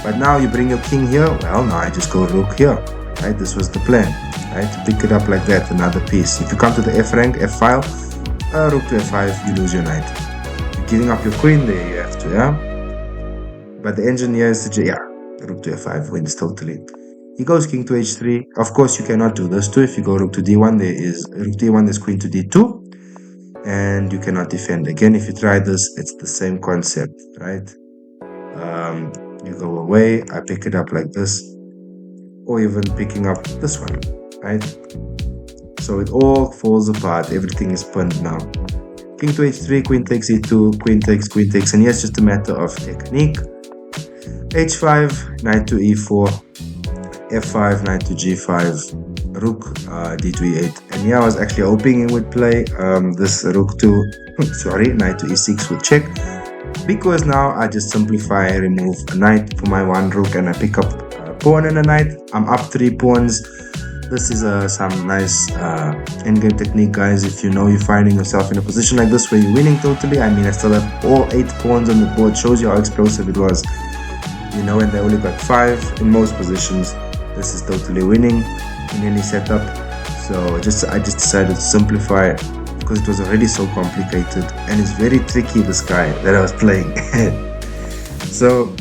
but now you bring your king here. Well, now I just go rook here, right? This was the plan, right? To pick it up like that, another piece. If you come to the f rank, f file, rook to f5, you lose your knight. You're giving up your queen there, you have to, yeah? But the engineer is, yeah, rook to f5 wins totally. He goes king to h3. Of course, you cannot do this too. If you go rook to d1, there is rook to d1, there's queen to d2, and you cannot defend. Again, if you try this, it's the same concept, right? You go away, I pick it up like this, or even picking up this one, right? So it all falls apart. Everything is pinned now. King to h3, queen takes e2, queen takes, and here's just a matter of technique. h5, knight to e4, f5, knight to g5, rook d to e8. And here I was actually hoping he would play this rook to, knight to e6 with check, because now I just simplify, remove a knight for my one rook, and I pick up a pawn and a knight. I'm up 3 pawns. This is some nice endgame technique, guys. If you know you're finding yourself in a position like this where you're winning totally. I mean, I still have all 8 pawns on the board. Shows you how explosive it was. You know, and they only got 5 in most positions. This is totally winning in any setup. So I just decided to simplify it, because it was already so complicated, and it's very tricky, this guy that I was playing. So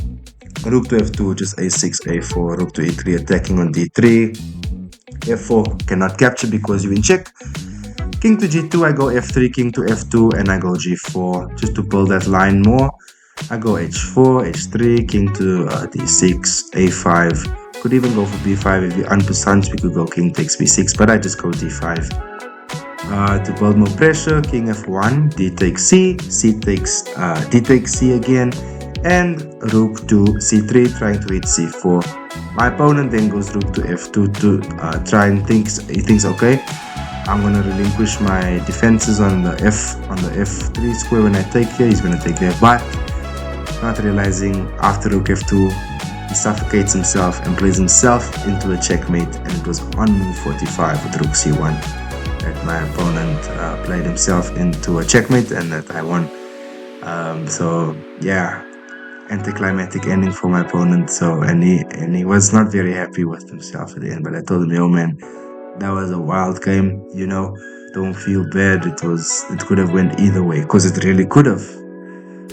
rook to f2, just a6, a4, rook to e3, attacking on d3. f4 cannot capture because you're in check. King to g2, I go f3, king to f2, and I go g4 just to build that line more. I go h4, h3, king to d6, a5. Could even go for b5 if you're unpercent. We could go king takes b6, but I just go d5. To build more pressure, king f1, d takes c, d takes c again, and rook to c3, trying to hit c4. My opponent then goes rook to f2 to try and he thinks, okay, I'm gonna relinquish my defenses on the f3 square. When I take here, he's gonna take there, but not realizing after rook f2, he suffocates himself and plays himself into a checkmate, and it was on move 45 with rook c1 that my opponent played himself into a checkmate and that I won. So yeah, anticlimactic ending for my opponent. So and he was not very happy with himself at the end. But I told him, yo man, that was a wild game. Don't feel bad. It could have went either way, because it really could have.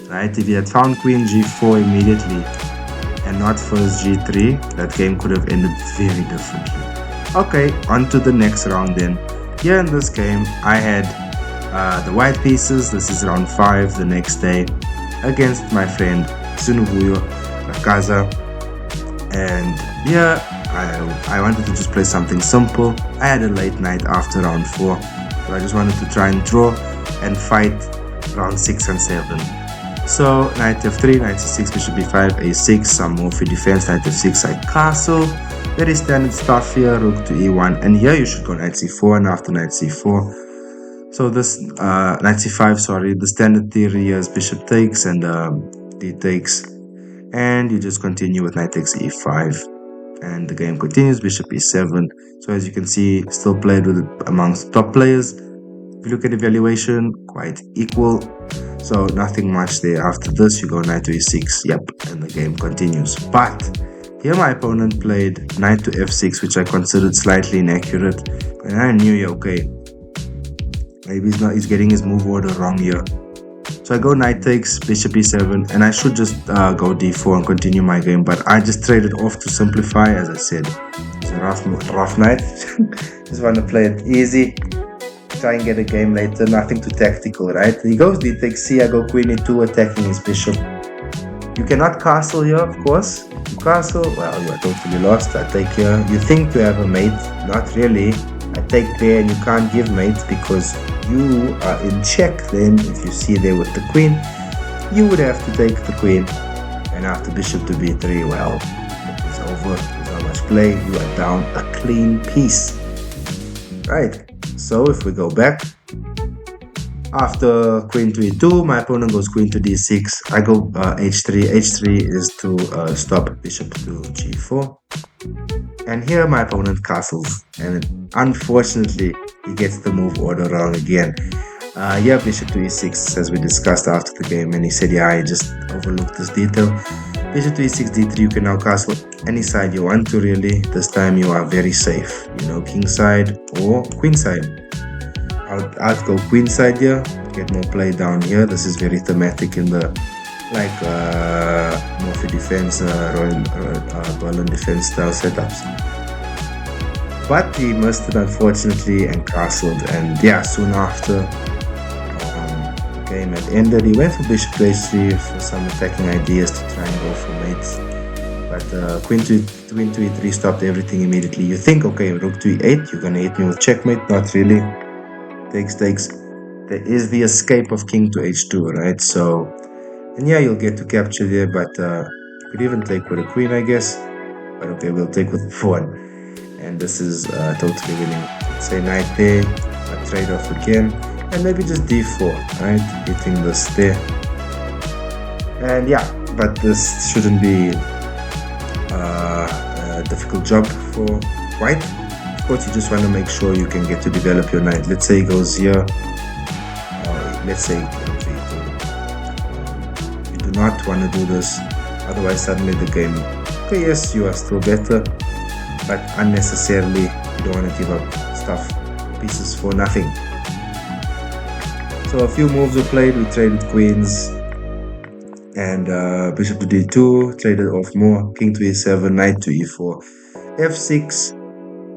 Right? If he had found queen g4 immediately and not first g3, that game could have ended very differently. Okay, on to the next round then. Here in this game, I had the white pieces. This is round 5 the next day against my friend Sunuvuyo Rakaza. And yeah, I wanted to just play something simple. I had a late night after round 4, so I just wanted to try and draw and fight round 6 and 7. So knight f3, knight c6, bishop b5, a6, some more for defense, knight f6, I castle. Very standard stuff here, rook to e1, and here you should go knight c4, and after knight c4. So this knight c5, sorry, the standard theory here is bishop takes and d takes, and you just continue with knight takes e5, and the game continues, bishop e7. So as you can see, still played with amongst top players. If you look at evaluation, quite equal. So nothing much there. After this, you go knight to e6, yep, and the game continues. But here my opponent played knight to f6, which I considered slightly inaccurate, and I knew, yeah, okay, maybe he's getting his move order wrong here. So I go knight takes, bishop e7, and I should just go d4 and continue my game, but I just traded off to simplify. As I said, it's a rough night. Just want to play it easy, try and get a game later, nothing too tactical, right? He goes d takes c, I go queen e2, attacking his bishop. You cannot castle here, of course. You castle, well, you are totally lost. I take here, you think you have a mate, not really. I take there, and you can't give mates because you are in check. Then if you see there with the queen, you would have to take the queen, and after bishop to b3, well, it is over. There's not much play. You are down a clean piece, right? So if we go back, after queen to e2, my opponent goes queen to d6. I go h3. h3 is to stop bishop to g4. And here my opponent castles, and unfortunately he gets the move order wrong again. Yeah, bishop to e6, as we discussed after the game, and he said, yeah, I just overlooked this detail. Bishop to e6, d3, you can now castle any side you want to, really. This time you are very safe, king side or queen side. I'd go queen side here, get more play down here. This is very thematic in the more for defense, Royal Berlin defense style setups. But he missed it, unfortunately, and castled. And yeah, soon after the game had ended, he went for bishop to h3 for some attacking ideas to try and go for mates. But queen to e3 stopped everything immediately. You think, okay, rook to e8, you're gonna hit me with checkmate. Not really. Takes. There is the escape of king to h2, right? So, and yeah, you'll get to capture there, but you could even take with a queen, I guess. But okay, we'll take with pawn. And this is totally winning. Let's say knight there, a trade-off again, and maybe just d4, right? Hitting this there. And yeah, but this shouldn't be a difficult job for white. Of course, you just want to make sure you can get to develop your knight. Let's say he goes here. Let's say you do not want to do this. Otherwise, suddenly the game. Okay, yes, you are still better, but unnecessarily, you don't want to give up pieces for nothing. So a few moves were played. We traded queens and bishop to d2, traded off more, king to e7, knight to e4, f6.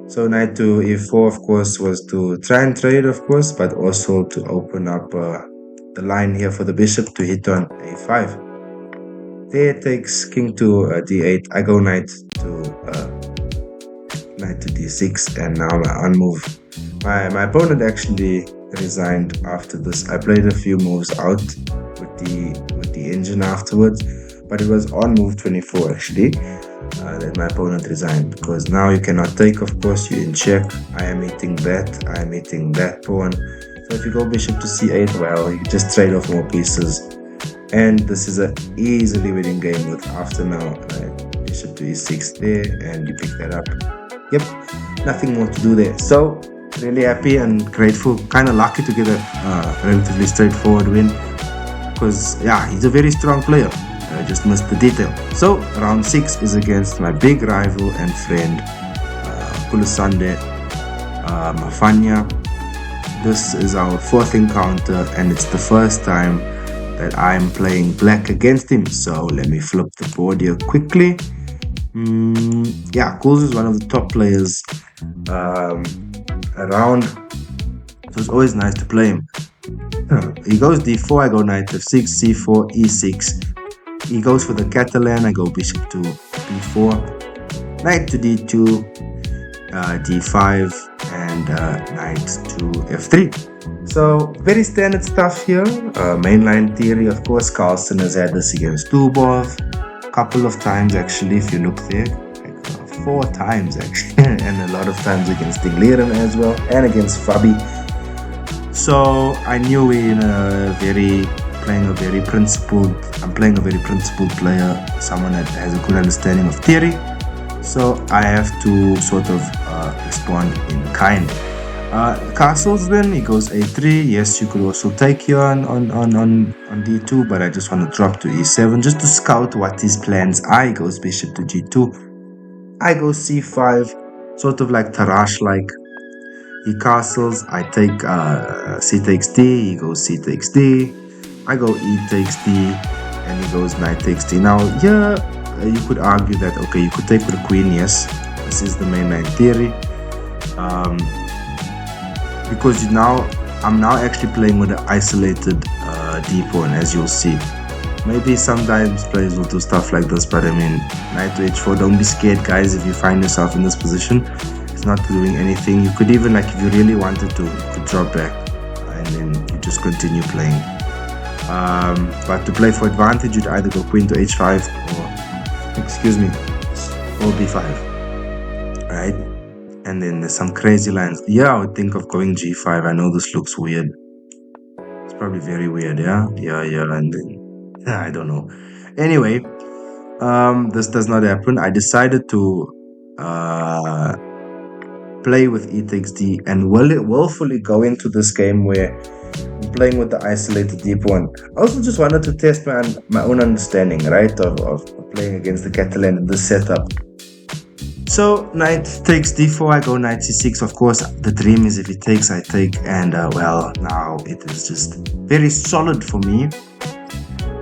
So knight to e4, of course, was to try and trade, of course, but also to open up the line here for the bishop to hit on a5. There takes king to d8. I go knight knight to d6, and now my on-move. My opponent actually resigned after this. I played a few moves out with the engine afterwards, but it was on move 24 actually that my opponent resigned, because now you cannot take, of course, you're in check. I am eating that pawn. So if you go bishop to c8, well, you just trade off more pieces, and this is an easily winning game with after now bishop to e6 there, and you pick that up. Yep, nothing more to do there. So really happy and grateful, kind of lucky to get a relatively straightforward win, because yeah, he's a very strong player. I just missed the detail. So round 6 is against my big rival and friend Kulusande Mafanya. This is our 4th encounter, and it's the first time that I'm playing black against him. So let me flip the board here quickly. Yeah, Kuls is one of the top players around, so it's always nice to play him. He goes d4, I go knight f6, c4, e6. He goes for the Catalan, I go bishop to b4, knight to d2, d5, and knight to f3. So very standard stuff here. Mainline theory, of course. Carlsen has had this against Dubov a couple of times actually, if you look there. 4 times actually, and a lot of times against Dingleren as well, and against Fabi. So I knew I'm playing a very principled player, someone that has a good understanding of theory. So I have to sort of respond in kind. Castles, then he goes a3. Yes, you could also take here on d2, but I just want to drop to e7 just to scout what his plans are. He goes bishop to g2. I go c5, sort of like Tarash-like. He castles, I take c takes d, he goes c takes d, I go e takes d, and he goes knight takes d. Now, yeah, you could argue that, okay, you could take with the queen, yes, this is the mainline theory, because I'm now actually playing with an isolated d pawn, as you'll see. Maybe sometimes players will do stuff like this, but I mean, knight to h4, don't be scared, guys, if you find yourself in this position. It's not doing anything. You could even, like, if you really wanted to, you could drop back and then you just continue playing. But to play for advantage, you'd either go queen to h5 or b5, right? And then there's some crazy lines. Yeah, I would think of going g5. I know this looks weird. It's probably very weird, yeah, and then I don't know. Anyway, this does not happen. I decided to play with e takes d and willfully go into this game where I'm playing with the isolated d pawn. I also just wanted to test my own understanding, right, of playing against the Catalan in this setup. So knight takes d4, I go knight c6. Of course, the dream is if he takes, I take, and well, now it is just very solid for me.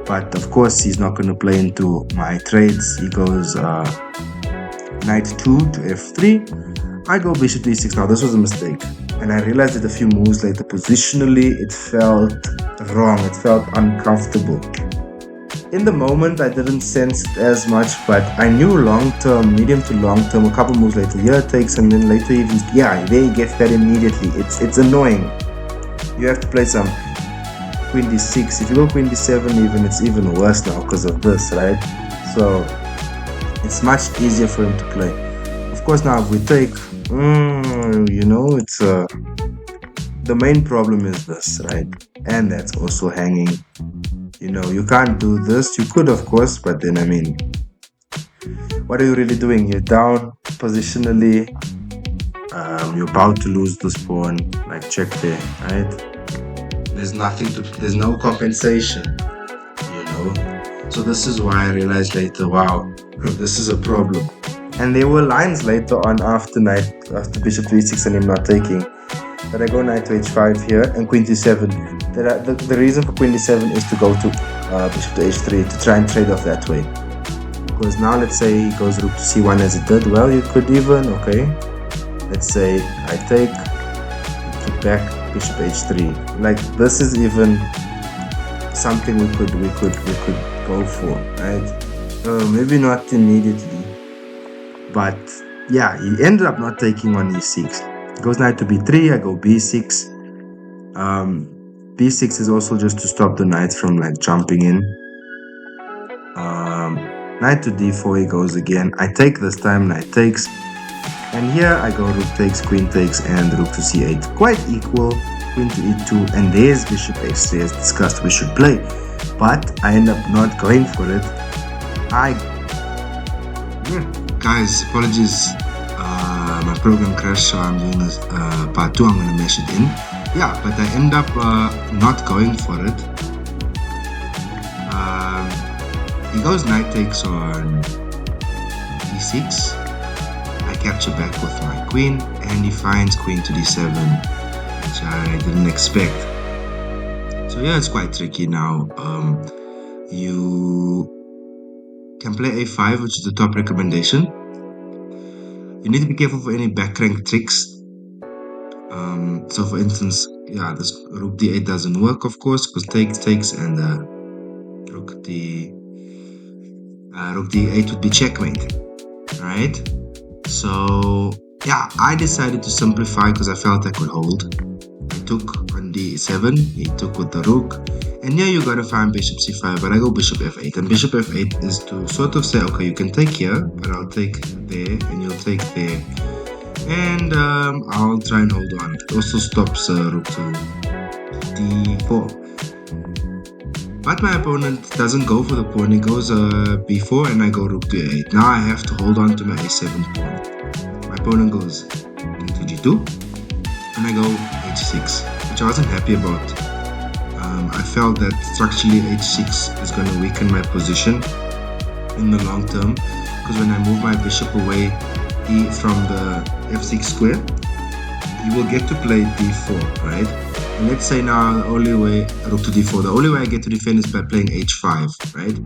But of course, he's not going to play into my trades. He goes knight 2 to f3. I go bishop to e6. Now, this was a mistake, and I realized it a few moves later. Positionally, it felt wrong. It felt uncomfortable. In the moment, I didn't sense it as much, but I knew long-term, medium to long-term, a couple moves later, here it takes, and then later even, yeah, there he gets that immediately. It's annoying. You have to play some queen d6. If you go queen d7 even, it's even worse now because of this, right? So it's much easier for him to play. Of course, now if we take, you know, it's the main problem is this, right? And that's also hanging. You know, you can't do this. You could, of course, but then, I mean, what are you really doing? You're down positionally. You're about to lose this pawn. Like, check there, right? There's no compensation, you know. So this is why I realized later, wow, this is a problem. And there were lines later on after bishop to e6 and him not taking, that I go knight to h5 here and queen to e7. The reason for queen d7 is to go to bishop to h3 to try and trade off that way. Because now let's say he goes rook to c1 as it did. Well, you could even, okay, let's say I take, took back bishop h3. Like, this is even something we could go for, right? Maybe not immediately, but yeah, he ended up not taking on e6. Goes knight to b3, I go b6. B6 is also just to stop the knight from like jumping in. Knight to d4, he goes again. I take this time, knight takes. And here I go rook takes, queen takes, and rook to c8. Quite equal, queen to e2, and there's bishop h3 as discussed we should play. But I end up not going for it. Guys, apologies. My program crashed, so I'm doing this part 2. I'm going to mesh it in. Yeah, but I end up not going for it. He goes knight takes on e6. I capture back with my queen, and he finds queen to d7, which I didn't expect. So yeah, it's quite tricky now. You can play a5, which is the top recommendation. You need to be careful for any back rank tricks. So for instance, yeah, this rook d8 doesn't work, of course, because takes, and rook d8 would be checkmate, right? So yeah, I decided to simplify because I felt I could hold. I took on d7, he took with the rook, and here you gotta find bishop c5, but I go bishop f8, and bishop f8 is to sort of say, okay, you can take here, but I'll take there, and you'll take there, and I'll try and hold on. It also stops rook to d4. But my opponent doesn't go for the pawn, he goes b4, and I go rook to a8. Now I have to hold on to my a7 pawn. My opponent goes into g2, and I go h6, which I wasn't happy about. I felt that structurally h6 is going to weaken my position in the long term, because when I move my bishop away from the f6 square, you will get to play d4, right? And let's say now the only way, rook to d4, the only way I get to defend is by playing h5, right?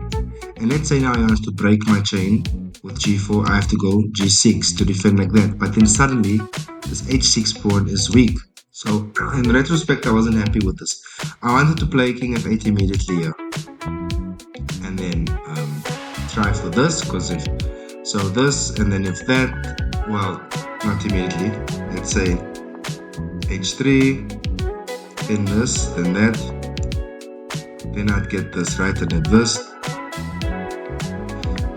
And let's say now I want to break my chain with g4, I have to go g6 to defend like that. But then suddenly, this h6 pawn is weak. So in retrospect, I wasn't happy with this. I wanted to play king f8 immediately here. And then try for this, because if, so this, and then if that, well, not immediately. Let's say h3, then this, then that, then I'd get this, right, and then this.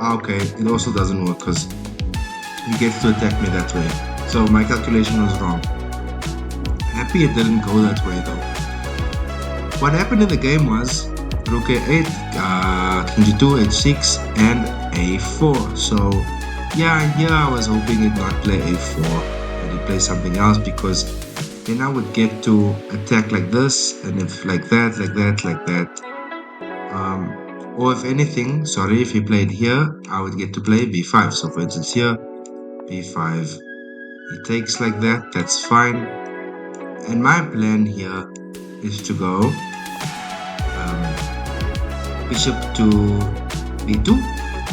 Okay, it also doesn't work because he gets to attack me that way. So my calculation was wrong. Happy it didn't go that way though. What happened in the game was rook a8, king g2, h6, and a4. So yeah, here I was hoping it not play a4, but it play something else, because then I would get to attack like this, and if like that, like that, like that. Or if anything, sorry, if he played here, I would get to play b5. So for instance here, b5, he takes like that, that's fine. And my plan here is to go bishop to b2,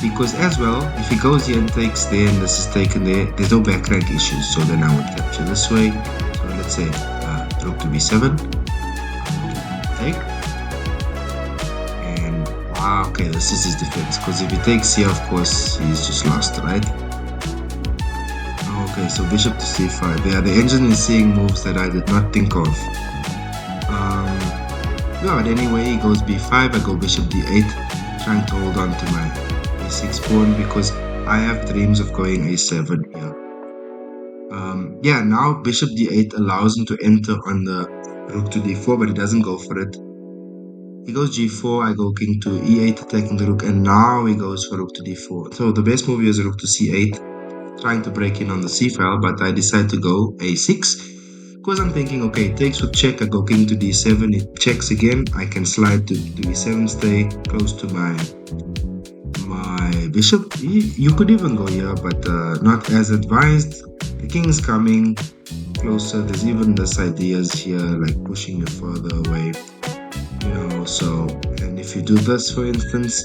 because as well, if he goes here and takes there and this is taken there, there's no back rank issues. So then I would capture this way. So let's say rook to b7, take, and okay, this is his defense, because if he takes here, of course, he's just lost, right? Okay, so bishop to c5. Yeah, the engine is seeing moves that I did not think of. Yeah, but anyway, he goes b5, I go bishop d8, trying to hold on to my a6 pawn, because I have dreams of going a7 here. Yeah, now bishop d8 allows him to enter on the rook to d4, but he doesn't go for it. He goes g4, I go king to e8, attacking the rook, and now he goes for rook to d4. So the best move here is rook to c8, trying to break in on the c file, but I decide to go a6, because I'm thinking, okay, takes with check, I go king to d7, it checks again, I can slide to e7, stay close to my bishop. You could even go here, but not as advised. The king is coming closer. There's even this ideas here, like pushing you further away, you know. So, and if you do this, for instance,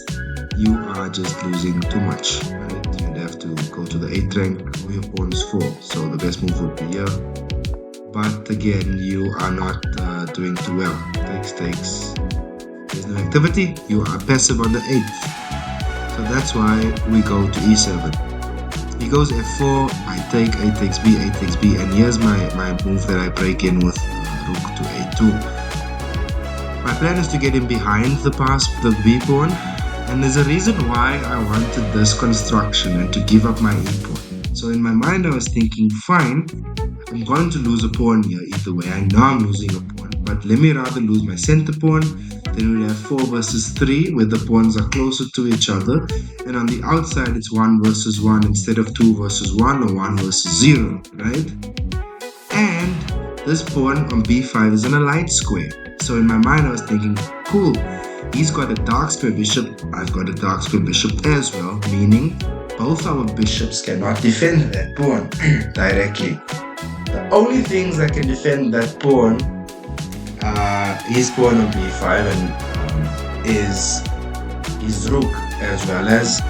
you are just losing too much, right? You'd have to go to the 8th rank where your pawn is 4. So the best move would be here, but again, you are not doing too well. Takes. There's no activity. You are passive on the 8th. So that's why we go to e7. He goes f4, I take, a takes b, a takes b, and here's my move that I break in with rook to a2. My plan is to get him behind the b pawn, and there's a reason why I wanted this construction and to give up my e pawn. So in my mind I was thinking, fine, I'm going to lose a pawn here either way. I know I'm losing a pawn, but let me rather lose my center pawn. Then we have 4 versus 3 where the pawns are closer to each other, and on the outside it's 1 versus 1 instead of 2 versus 1 or 1 versus 0, right? And this pawn on b5 is in a light square. So in my mind I was thinking, cool, he's got a dark square bishop, I've got a dark square bishop as well, meaning both our bishops cannot defend that pawn directly. The only things that can defend that pawn his pawn on b5 and his rook, as well as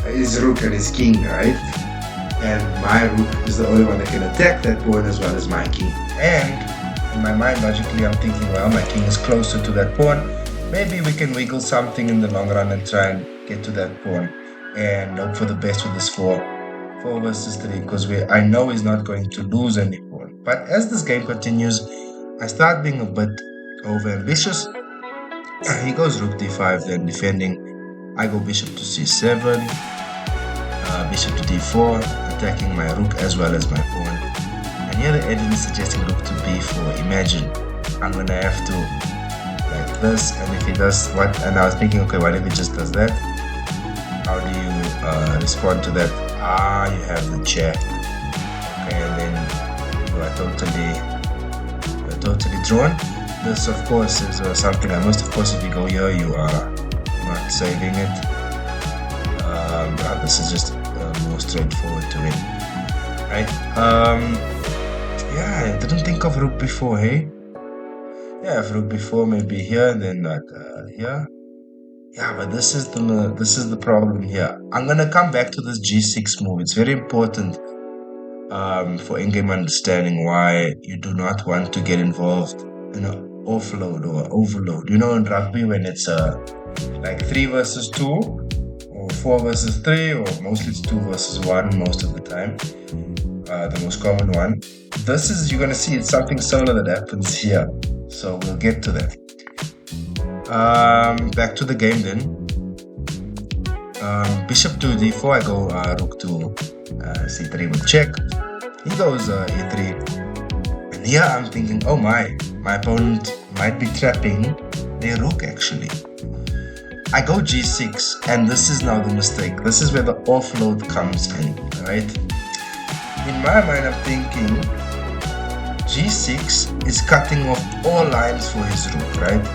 his rook and his king, right? And my rook is the only one that can attack that pawn as well as my king. And in my mind, logically, I'm thinking, well, my king is closer to that pawn. Maybe we can wiggle something in the long run and try and get to that pawn and hope for the best with this 4 versus 3, because I know he's not going to lose any pawn. But as this game continues, I start being a bit over-ambitious. He goes rook d5, then defending. I go bishop to c7, bishop to d4, attacking my rook as well as my pawn. And here the agent is suggesting rook to b4. Imagine, I'm gonna have to like this, and if he does what? And I was thinking, okay, what if he just does that? How do you respond to that? You have the check. Okay, and then you are totally drawn. This, of course, is something I must. Of course, if you go here, you are not saving it. This is just more straightforward to win, right? Yeah, I didn't think of rook before, hey? Yeah, if rook before, maybe here, and then like here. Yeah, but this is the problem here. I'm gonna come back to this g6 move. It's very important for in-game understanding why you do not want to get involved in an offload or overload. You know, in rugby when it's like 3 versus 2 or 4 versus 3, or mostly it's 2 versus 1 most of the time. The most common one. This is, you're gonna see, it's something similar that happens here. So we'll get to that. Back to the game then. Bishop to d4, I go rook to c3 with check. He goes e3, and here I'm thinking, oh my opponent might be trapping their rook actually. I go g6, and this is now the mistake. This is where the offload comes in, right? In my mind I'm thinking g6 is cutting off all lines for his rook, right?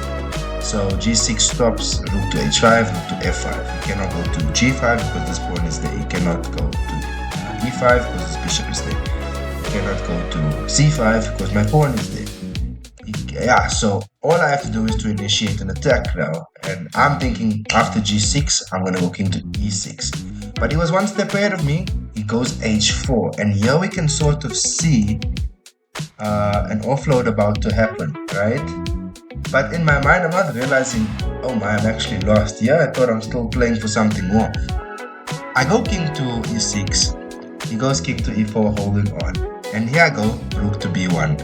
So g6 stops rook to h5, rook to f5. He cannot go to g5 because this pawn is there. He cannot go to e5 because this bishop is there. He cannot go to c5 because my pawn is there. Yeah, so all I have to do is to initiate an attack now. And I'm thinking after g6, I'm going to go king to e6. But he was one step ahead of me. He goes h4. And here we can sort of see an offload about to happen, right? But in my mind, I'm not realizing, oh my, I'm actually lost. Yeah, I thought I'm still playing for something more. I go king to e6. He goes king to e4, holding on. And here I go, rook to b1.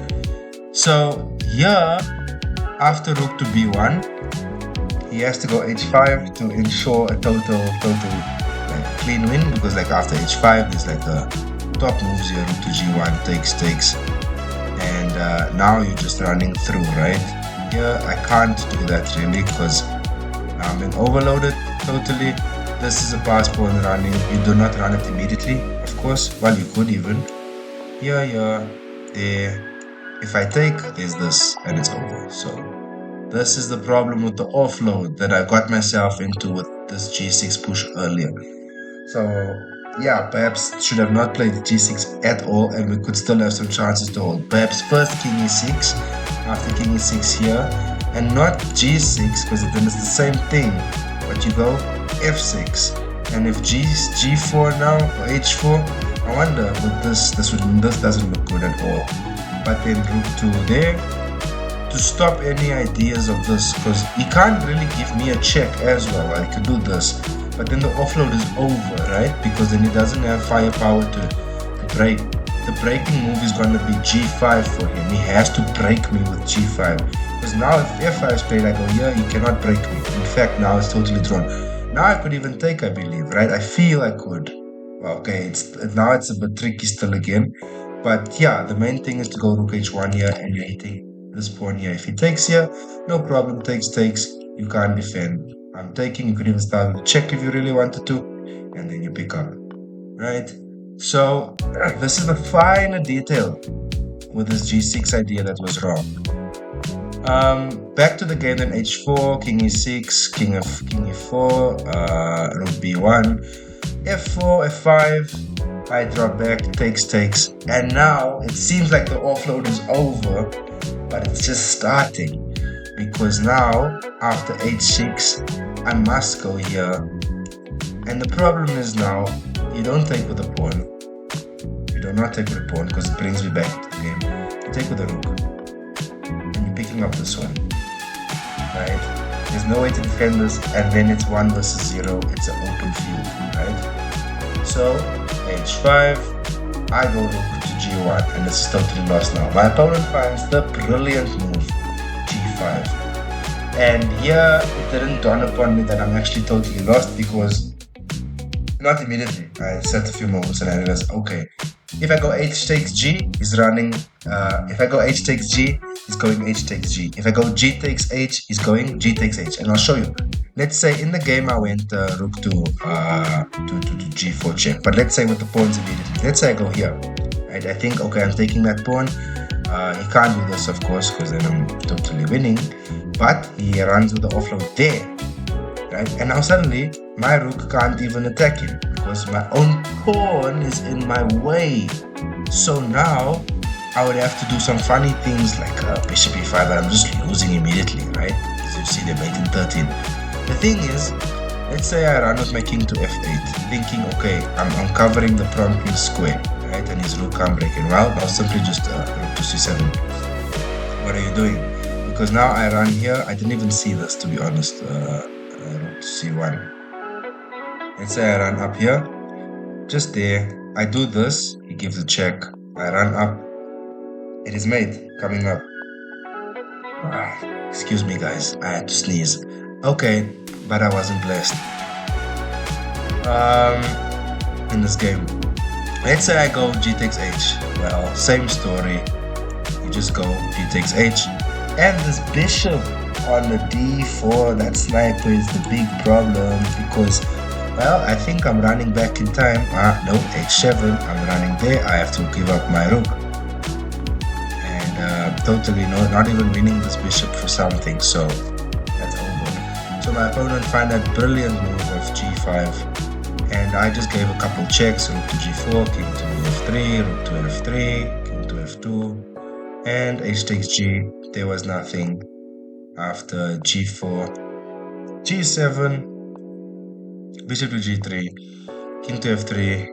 So here, after rook to b1, he has to go h5 to ensure a total like clean win. Because like after h5, there's like the top moves here, rook to g1, takes. And now you're just running through, right? Here I can't do that really because I'm being overloaded totally. This is a pass pawn running. You do not run it immediately, of course. Well, you could even. Here, there. If I take, there's this and it's over. So this is the problem with the offload that I got myself into with this g6 push earlier. So yeah, perhaps should have not played g6 at all, and we could still have some chances to hold. Perhaps first king e6, after king e6 here, and not g6 because then it's the same thing. But you go f6, and if g4 now or h4, I wonder with this doesn't look good at all. But then rook to there to stop any ideas of this, because he can't really give me a check as well. I could do this. but then the offload is over, right? Because then he doesn't have firepower to break. The breaking move is going to be g5 for him. He has to break me with g5. Because now if f5 is played, I go here, he cannot break me. In fact, now it's totally drawn. Now I could even take, I believe, right? I feel I could. Okay, now it's a bit tricky still again. But yeah, the main thing is to go rook h1 here, and you're hitting this pawn here. If he takes here, no problem, takes, you can't defend. I'm taking, you could even start with check if you really wanted to, and then you pick up, right? So this is the finer detail with this g6 idea that was wrong. Back to the game then, h4, king e6, king e4, rook b1, f4, f5, I drop back, takes, and now it seems like the offload is over, but it's just starting, because now after h6 I must go here, and the problem is now you don't take with the pawn. You do not take with the pawn because it brings me back to the game. You take with the rook, and you're picking up this one, right? There's no way to defend this, and then it's 1 versus 0. It's an open field, right? So h5, I go rook to g1, and this is totally lost now. My opponent finds the brilliant move g5, and here it didn't dawn upon me that I'm actually totally lost, because not immediately. I sat a few moments and I realized, okay, if I go h takes g, he's running. If I go h takes g, he's going h takes g. If I go g takes h, he's going g takes h. And I'll show you. Let's say in the game I went rook to g4 check. But let's say with the pawns immediately. Let's say I go here. Right? I think, okay, I'm taking that pawn. He can't do this, of course, because then I'm totally winning. But he runs with the offload there. Right? And now suddenly my rook can't even attack him because my own pawn is in my way. So now I would have to do some funny things like bishop e5, but I'm just losing immediately, right? As you see, they're mating 13. The thing is, let's say I run with my king to f8, thinking, okay, I'm covering the pawn king square, right? And his rook can't break it. Well, I'll simply just rook to c7. What are you doing? Because now I run here. I didn't even see this, to be honest. Rook to c1. Let's say I run up here, just there. I do this. He gives a check. I run up. It is mate coming up. Excuse me, guys. I had to sneeze. Okay, but I wasn't blessed. In this game, let's say I go g takes h. Well, same story. You just go g takes h, and this bishop on the d4, that sniper is the big problem because, well, I think I'm running back in time. No, h7, I'm running there. I have to give up my rook. And totally not even winning this bishop for something, so that's over. So my opponent found that brilliant move of g5, and I just gave a couple checks, rook to g4, king to f3, rook to f3, king to f2, and h takes g. There was nothing. After g4, g7, bishop to g3, king to f3.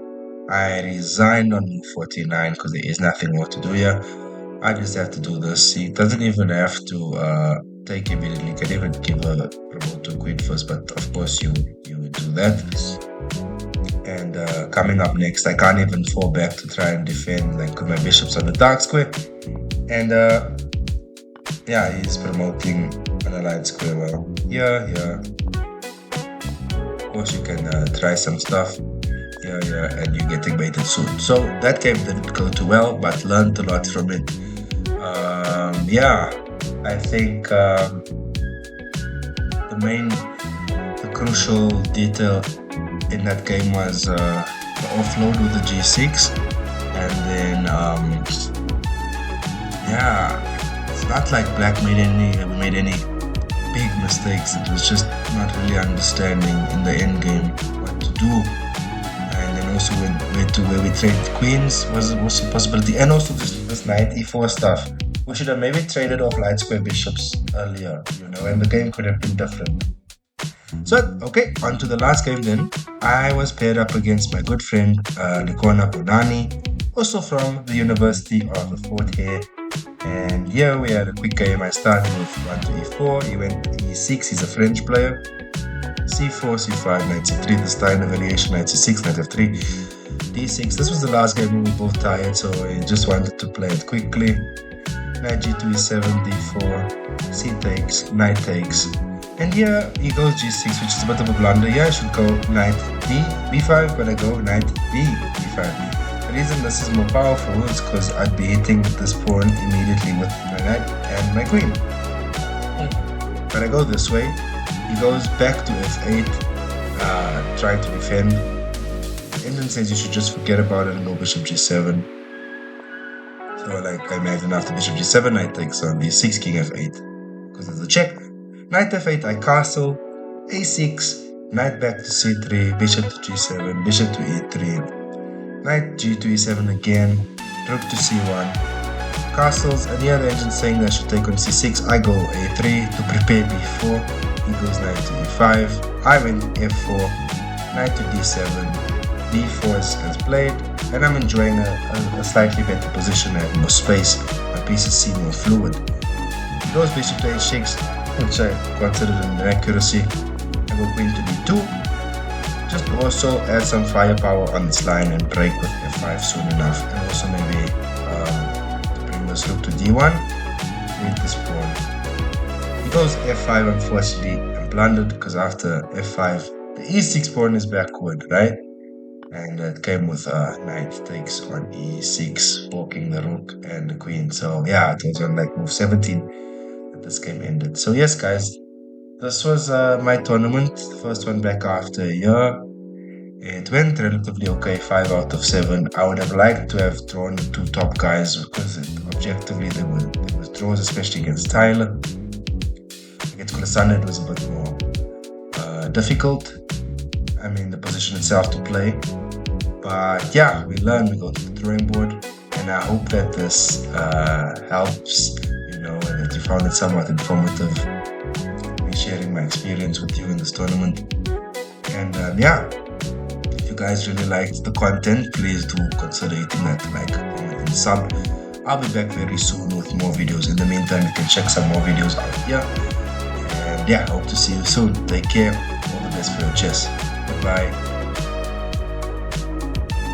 I resigned on move 49 because there is nothing more to do here. I just have to do this. He doesn't even have to take immediately. You can even give a promote to queen first, but of course you would do that. And coming up next, I can't even fall back to try and defend, like, because my bishop's on the dark square. And yeah, he's promoting on a light square. Well, yeah. Of course, you can try some stuff. Yeah, and you're getting baited soon. So that game didn't go too well, but learned a lot from it. Yeah, I think the crucial detail in that game was the offload with the g6, and then yeah. It's not like Black made any big mistakes. It was just not really understanding in the end game what to do. And then also where we traded queens was a possibility. And also this knight e4 stuff. We should have maybe traded off light square bishops earlier, and the game could have been different. So, okay, on to the last game then. I was paired up against my good friend Likona Bonani, also from the University of the Fort Hare. And here we had a quick game. I started with 1 to e4, he went to e6, he's a French player. c4, c5, knight c3, the Steiner variation, knight c6, knight f3, d6. This was the last game we were both tired, so I just wanted to play it quickly. Knight g2, e7, d4, c takes, knight takes. And here he goes g6, which is a bit of a blunder. Here I should go knight d, b5, but I go knight b, b5. The reason this is more powerful is because I'd be hitting this pawn immediately with my knight and my queen. But I go this way. He goes back to f8, trying to defend. Engine says you should just forget about it and go bishop g7. So like I imagine after bishop g7, knight takes on b6, king f8, because there's a check. Knight f8, I castle, a6, knight back to c3, bishop to g7, bishop to e3, knight g2, e7 again, rook to c1, castles, and here the engine saying that I should take on c6, I go a3 to prepare b4, he goes knight to e5, I went f4, knight to d7, d4 is played, and I'm enjoying a slightly better position. I have more space, my pieces seem more fluid. He goes bishop to a6, which I considered an inaccuracy. I go queen to d2, just to also add some firepower on this line and break with f5 soon enough, and also maybe to bring this rook to d1, lead this pawn. He goes f5, unfortunately, and blundered, because after f5, the e6 pawn is backward, right? And it came with knight takes on e6, forking the rook and the queen. So yeah, it was on like move 17 that this game ended. So yes, guys, this was my tournament, the first one back after a year. It went relatively okay, 5 out of 7. I would have liked to have drawn the two top guys, because objectively there was draws, especially against Tyler. Against Kulasana it was a bit more difficult. I mean, the position itself to play. But yeah, we learn, we go to the drawing board, and I hope that this helps, and that you found it somewhat informative, me sharing my experience with you in this tournament. And yeah, if you guys really liked the content, please do consider hitting that like, comment, and sub. I'll be back very soon with more videos. In the meantime, you can check some more videos out here. And yeah, hope to see you soon. Take care. All the best for your chess. Bye.